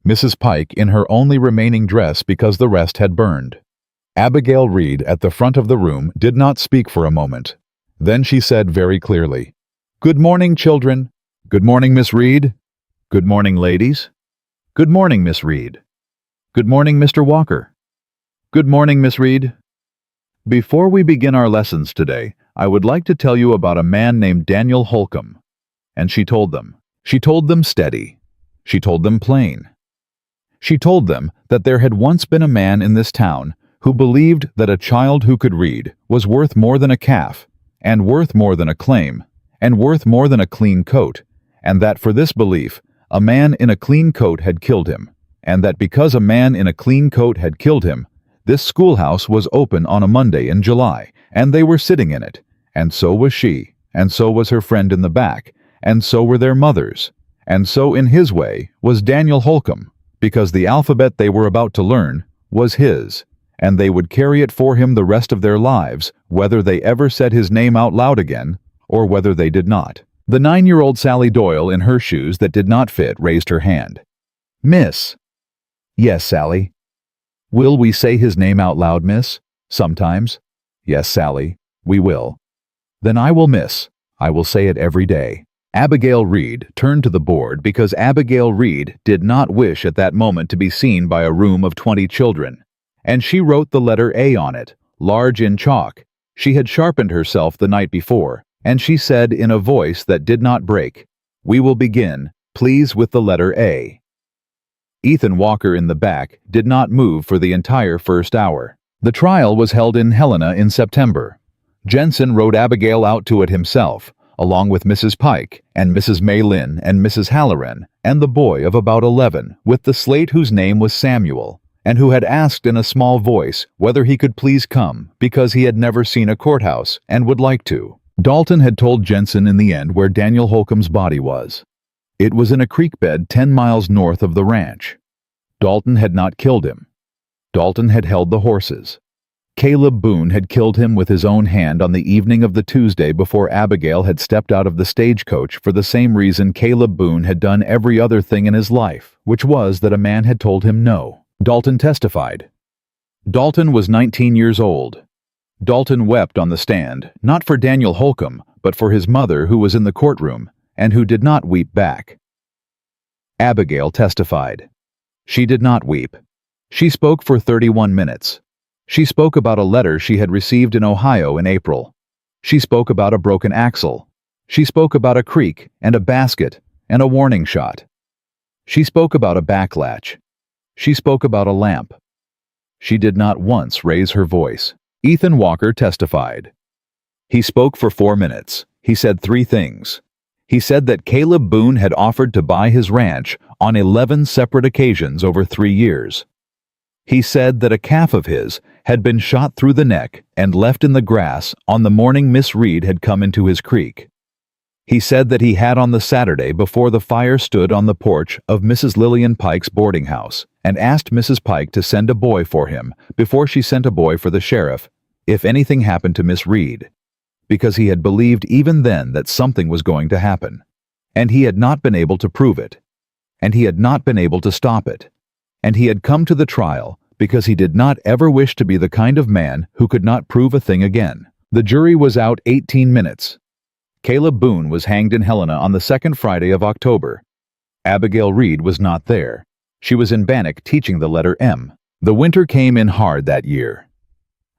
Mrs. Pike in her only remaining dress because the rest had burned. Abigail Reed at the front of the room did not speak for a moment. Then she said very clearly, "Good morning, children." "Good morning, Miss Reed." "Good morning, ladies." "Good morning, Miss Reed." "Good morning, Mr. Walker." "Good morning, Miss Reed." "Before we begin our lessons today, I would like to tell you about a man named Daniel Holcomb." And she told them. She told them steady. She told them plain. She told them that there had once been a man in this town who believed that a child who could read was worth more than a calf, and worth more than a claim, and worth more than a clean coat, and that for this belief, a man in a clean coat had killed him, and that because a man in a clean coat had killed him, this schoolhouse was open on a Monday in July, and they were sitting in it, and so was she, and so was her friend in the back, and so were their mothers, and so in his way was Daniel Holcomb, because the alphabet they were about to learn was his, and they would carry it for him the rest of their lives, whether they ever said his name out loud again, or whether they did not. The 9-year-old Sally Doyle in her shoes that did not fit raised her hand. "Miss." "Yes, Sally." "Will we say his name out loud, miss?" "Sometimes." "Yes, Sally, we will." "Then I will, miss. I will say it every day." Abigail Reed turned to the board because Abigail Reed did not wish at that moment to be seen by a room of 20 children, and she wrote the letter A on it, large in chalk. She had sharpened herself the night before, and she said in a voice that did not break, "We will begin, please, with the letter A." Ethan Walker in the back did not move for the entire first hour. The trial was held in Helena in September. Jensen rode Abigail out to it himself, along with Mrs. Pike and Mrs. May Lynn and Mrs. Halloran and the boy of about 11 with the slate whose name was Samuel, and who had asked in a small voice whether he could please come because he had never seen a courthouse and would like to. Dalton had told Jensen in the end where Daniel Holcomb's body was. It was in a creek bed 10 miles north of the ranch. Dalton had not killed him. Dalton had held the horses. Caleb Boone had killed him with his own hand on the evening of the Tuesday before Abigail had stepped out of the stagecoach for the same reason Caleb Boone had done every other thing in his life, which was that a man had told him no. Dalton testified. Dalton was 19 years old. Dalton wept on the stand, not for Daniel Holcomb, but for his mother who was in the courtroom, and who did not weep back. Abigail testified. She did not weep. She spoke for 31 minutes. She spoke about a letter she had received in Ohio in April. She spoke about a broken axle. She spoke about a creek and a basket and a warning shot. She spoke about a backlatch. She spoke about a lamp. She did not once raise her voice. Ethan Walker testified. He spoke for 4 minutes. He said 3 things. He said that Caleb Boone had offered to buy his ranch on 11 separate occasions over 3 years. He said that a calf of his had been shot through the neck and left in the grass on the morning Miss Reed had come into his creek. He said that he had on the Saturday before the fire stood on the porch of Mrs. Lillian Pike's boarding house and asked Mrs. Pike to send a boy for him before she sent a boy for the sheriff if anything happened to Miss Reed, because he had believed even then that something was going to happen, and he had not been able to prove it, and he had not been able to stop it, and he had come to the trial because he did not ever wish to be the kind of man who could not prove a thing again. The jury was out 18 minutes. Caleb Boone was hanged in Helena on the second Friday of October. Abigail Reed was not there. She was in Bannock teaching the letter M. The winter came in hard that year.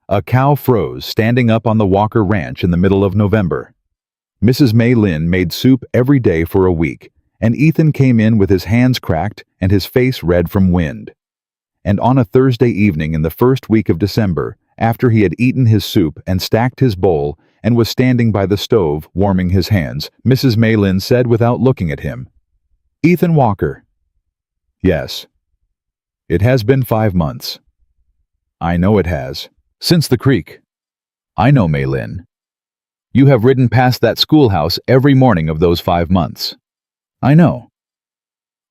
A cow froze standing up on the Walker Ranch in the middle of November. Mrs. May Lynn made soup every day for a week, and Ethan came in with his hands cracked and his face red from wind. And on a Thursday evening in the first week of December, after he had eaten his soup and stacked his bowl and was standing by the stove warming his hands, Mrs. May Lynn said without looking at him, "Ethan Walker." "Yes." "It has been 5 months." "I know it has. Since the creek." "I know, May Lynn. You have ridden past that schoolhouse every morning of those 5 months." "I know."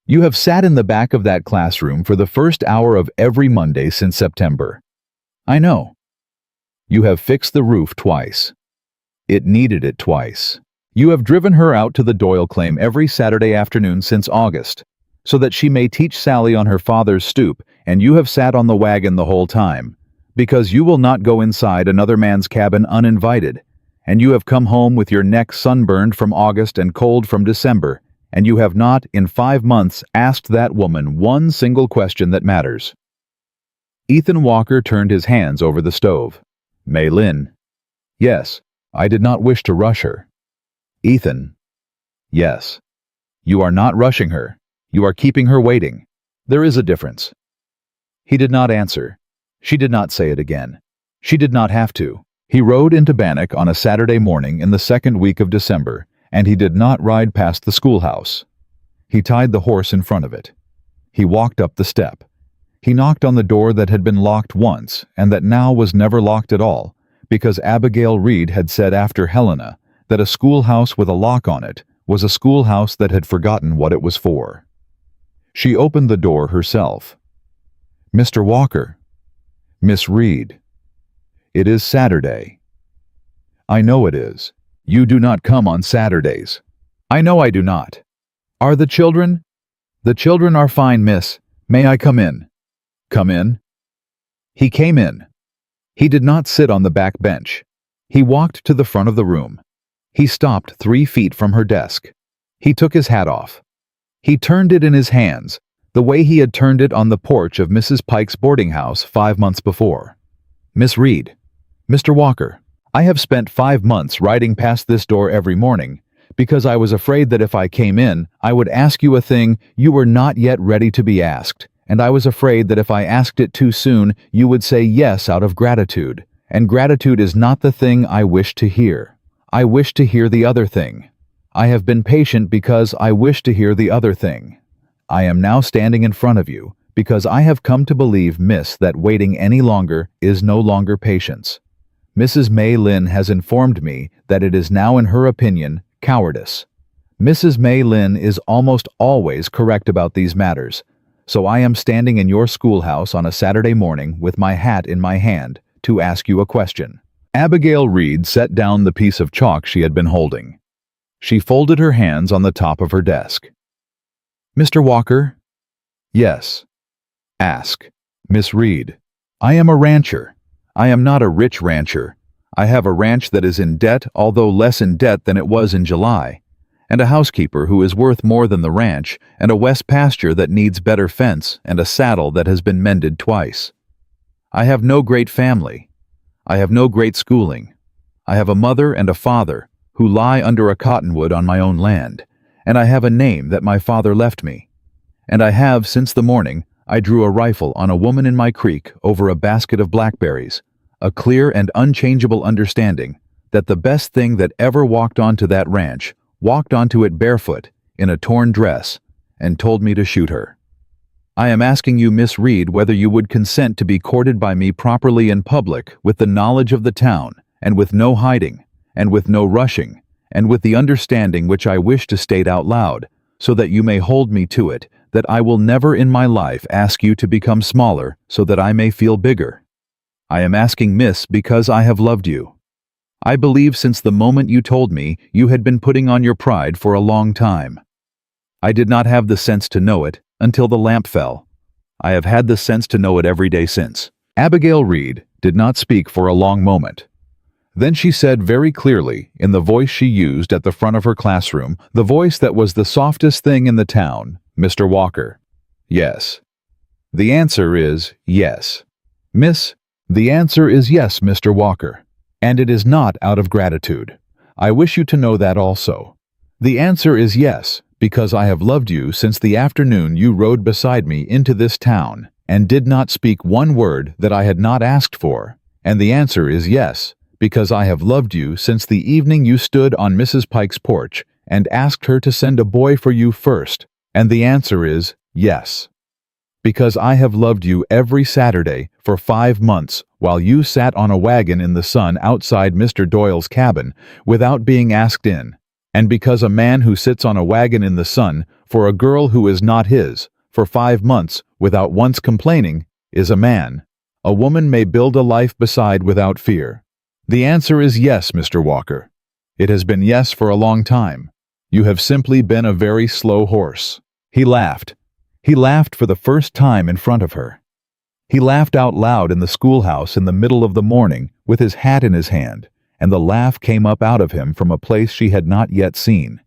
"You have sat in the back of that classroom for the first hour of every Monday since September." "I know." "You have fixed the roof twice. It needed it twice. You have driven her out to the Doyle claim every Saturday afternoon since August, so that she may teach Sally on her father's stoop, and you have sat on the wagon the whole time, because you will not go inside another man's cabin uninvited, and you have come home with your neck sunburned from August and cold from December, and you have not, in 5 months, asked that woman one single question that matters." Ethan Walker turned his hands over the stove. "May Lynn." "Yes, I did not wish to rush her." "Ethan." "Yes. You are not rushing her. You are keeping her waiting. There is a difference." He did not answer. She did not say it again. She did not have to. He rode into Bannock on a Saturday morning in the second week of December, and he did not ride past the schoolhouse. He tied the horse in front of it. He walked up the step. He knocked on the door that had been locked once and that now was never locked at all, because Abigail Reed had said after Helena that a schoolhouse with a lock on it was a schoolhouse that had forgotten what it was for. She opened the door herself. "Mr. Walker." "Miss Reed." "It is Saturday." "I know it is. You do not come on Saturdays." "I know I do not." "Are the children?" "The children are fine, miss. May I come in?" "Come in." He came in. He did not sit on the back bench. He walked to the front of the room. He stopped 3 feet from her desk. He took his hat off. He turned it in his hands, the way he had turned it on the porch of Mrs. Pike's boarding house 5 months before. "Miss Reed." "Mr. Walker, I have spent 5 months riding past this door every morning, because I was afraid that if I came in, I would ask you a thing you were not yet ready to be asked, and I was afraid that if I asked it too soon, you would say yes out of gratitude, and gratitude is not the thing I wish to hear. I wish to hear the other thing. I have been patient because I wish to hear the other thing. I am now standing in front of you, because I have come to believe, miss, that waiting any longer is no longer patience. Mrs. May Lin has informed me that it is now in her opinion cowardice. Mrs. May Lin is almost always correct about these matters, so I am standing in your schoolhouse on a Saturday morning with my hat in my hand to ask you a question." Abigail Reed set down the piece of chalk she had been holding. She folded her hands on the top of her desk. "Mr. Walker?" "Yes." "Ask." "Miss Reed, I am a rancher. I am not a rich rancher. I have a ranch that is in debt, although less in debt than it was in July, and a housekeeper who is worth more than the ranch, and a west pasture that needs better fence, and a saddle that has been mended twice. I have no great family. I have no great schooling. I have a mother and a father who lie under a cottonwood on my own land, and I have a name that my father left me. And I have, since the morning I drew a rifle on a woman in my creek over a basket of blackberries, a clear and unchangeable understanding that the best thing that ever walked onto that ranch walked onto it barefoot, in a torn dress, and told me to shoot her. I am asking you, Miss Reed, whether you would consent to be courted by me properly in public, with the knowledge of the town, and with no hiding, and with no rushing, and with the understanding which I wish to state out loud, so that you may hold me to it, that I will never in my life ask you to become smaller so that I may feel bigger. I am asking, Miss, because I have loved you. I believe since the moment you told me you had been putting on your pride for a long time. I did not have the sense to know it until the lamp fell. I have had the sense to know it every day since." Abigail Reed did not speak for a long moment. Then she said very clearly, in the voice she used at the front of her classroom, the voice that was the softest thing in the town, "Mr. Walker, yes. The answer is yes. Miss, the answer is yes, Mr. Walker. And it is not out of gratitude. I wish you to know that also. The answer is yes, because I have loved you since the afternoon you rode beside me into this town and did not speak one word that I had not asked for. And the answer is yes, because I have loved you since the evening you stood on Mrs. Pike's porch and asked her to send a boy for you first. And the answer is yes, because I have loved you every Saturday for 5 months while you sat on a wagon in the sun outside Mr. Doyle's cabin without being asked in, and because a man who sits on a wagon in the sun for a girl who is not his for 5 months without once complaining is a man. A woman may build a life beside without fear. The answer is yes, Mr. Walker. It has been yes for a long time. You have simply been a very slow horse." He laughed. He laughed for the first time in front of her. He laughed out loud in the schoolhouse in the middle of the morning with his hat in his hand, and the laugh came up out of him from a place she had not yet seen.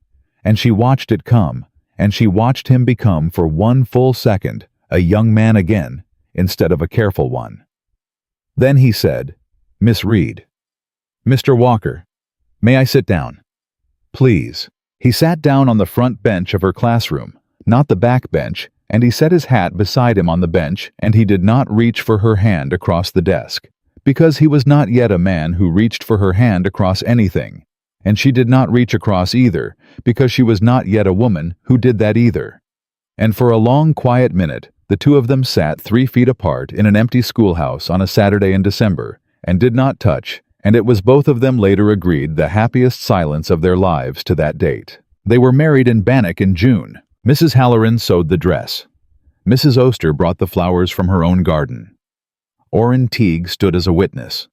And she watched it come, and she watched him become for 1 full second a young man again, instead of a careful one. Then he said, "Miss Reed." "Mr. Walker, may I sit down?" "Please." He sat down on the front bench of her classroom, not the back bench, and he set his hat beside him on the bench, and he did not reach for her hand across the desk, because he was not yet a man who reached for her hand across anything, and she did not reach across either, because she was not yet a woman who did that either. And for a long quiet minute, the two of them sat 3 feet apart in an empty schoolhouse on a Saturday in December, and did not touch, and it was both of them later agreed the happiest silence of their lives to that date. They were married in Bannock in June. Mrs. Halloran sewed the dress. Mrs. Oster brought the flowers from her own garden. Orrin Teague stood as a witness.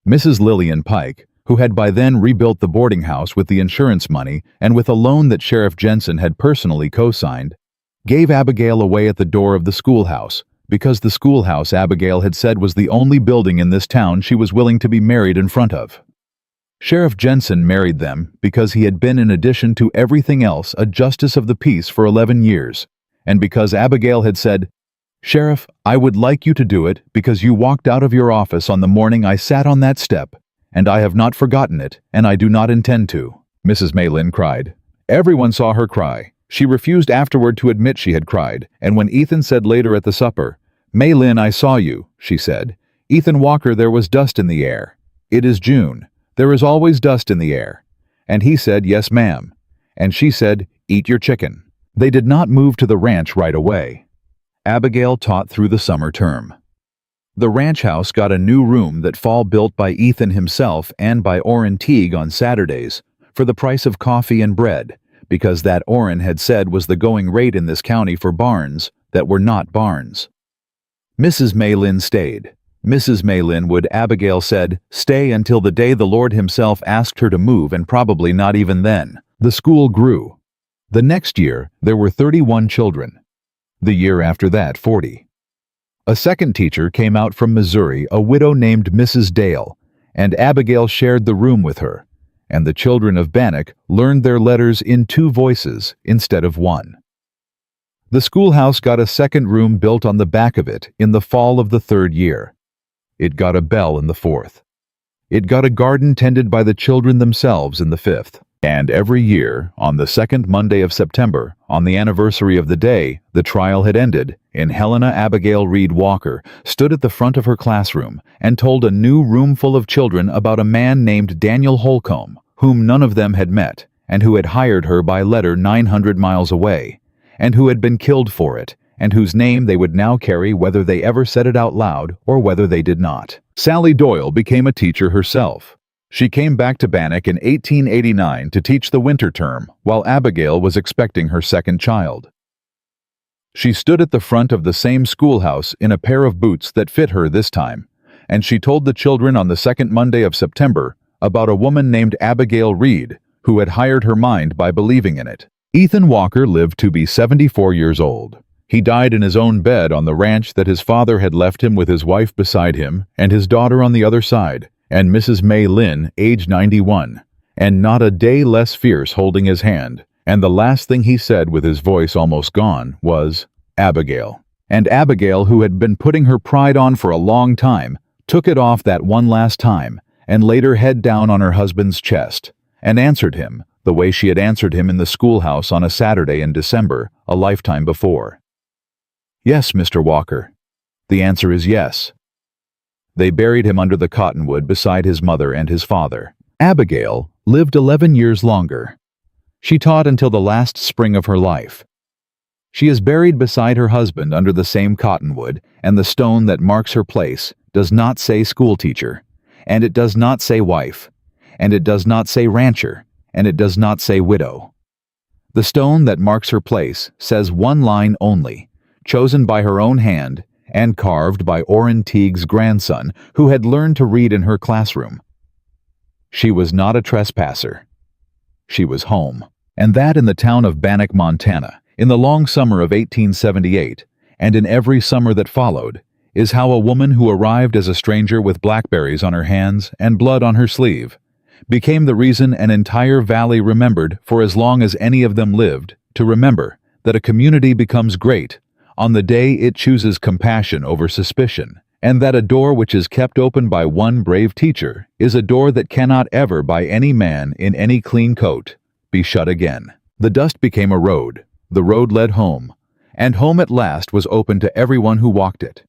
Mrs. Lillian Pike, who had by then rebuilt the boarding house with the insurance money and with a loan that Sheriff Jensen had personally co-signed, gave Abigail away at the door of the schoolhouse, because the schoolhouse Abigail had said was the only building in this town she was willing to be married in front of. Sheriff Jensen married them because he had been, in addition to everything else, a justice of the peace for 11 years, and because Abigail had said, "Sheriff, I would like you to do it because you walked out of your office on the morning I sat on that step, and I have not forgotten it, and I do not intend to." Mrs. May Lin cried. Everyone saw her cry. She refused afterward to admit she had cried, and when Ethan said later at the supper, "May Lin, I saw you," she said, "Ethan Walker, there was dust in the air. It is June. There is always dust in the air." And he said, "Yes, ma'am." And she said, "Eat your chicken." They did not move to the ranch right away. Abigail taught through the summer term. The ranch house got a new room that fall built by Ethan himself and by Orrin Teague on Saturdays for the price of coffee and bread, because that Orrin had said was the going rate in this county for barns that were not barns. Mrs. Maylin stayed. Mrs. Maylin would, Abigail said, stay until the day the Lord himself asked her to move, and probably not even then. The school grew. The next year, there were 31 children. The year after that, 40. A second teacher came out from Missouri, a widow named Mrs. Dale, and Abigail shared the room with her, and the children of Bannock learned their letters in 2 voices instead of 1. The schoolhouse got a second room built on the back of it in the fall of the 3rd year. It got a bell in the 4th. It got a garden tended by the children themselves in the 5th. And every year, on the 2nd Monday of September, on the anniversary of the day the trial had ended, in Helena Abigail Reed Walker stood at the front of her classroom and told a new roomful of children about a man named Daniel Holcomb, whom none of them had met, and who had hired her by letter 900 miles away, and who had been killed for it, and whose name they would now carry whether they ever said it out loud or whether they did not. Sally Doyle became a teacher herself. She came back to Bannock in 1889 to teach the winter term, while Abigail was expecting her second child. She stood at the front of the same schoolhouse in a pair of boots that fit her this time, and she told the children on the 2nd Monday of September about a woman named Abigail Reed, who had hired her mind by believing in it. Ethan Walker lived to be 74 years old. He died in his own bed on the ranch that his father had left him, with his wife beside him and his daughter on the other side, and Mrs. May Lynn, age 91, and not a day less fierce, holding his hand. And the last thing he said, with his voice almost gone, was, "Abigail." And Abigail, who had been putting her pride on for a long time, took it off that one last time and laid her head down on her husband's chest and answered him the way she had answered him in the schoolhouse on a Saturday in December, a lifetime before. "Yes, Mr. Walker. The answer is yes." They buried him under the cottonwood beside his mother and his father. Abigail lived 11 years longer. She taught until the last spring of her life. She is buried beside her husband under the same cottonwood, and the stone that marks her place does not say schoolteacher, and it does not say wife, and it does not say rancher, and it does not say widow. The stone that marks her place says one line only, chosen by her own hand and carved by Orrin Teague's grandson, who had learned to read in her classroom. She was not a trespasser. She was home. And that in the town of Bannock, Montana, in the long summer of 1878, and in every summer that followed, is how a woman who arrived as a stranger with blackberries on her hands and blood on her sleeve became the reason an entire valley remembered, for as long as any of them lived, to remember that a community becomes great on the day it chooses compassion over suspicion, and that a door which is kept open by one brave teacher is a door that cannot ever by any man in any clean coat be shut again. The dust became a road, the road led home, and home at last was open to everyone who walked it.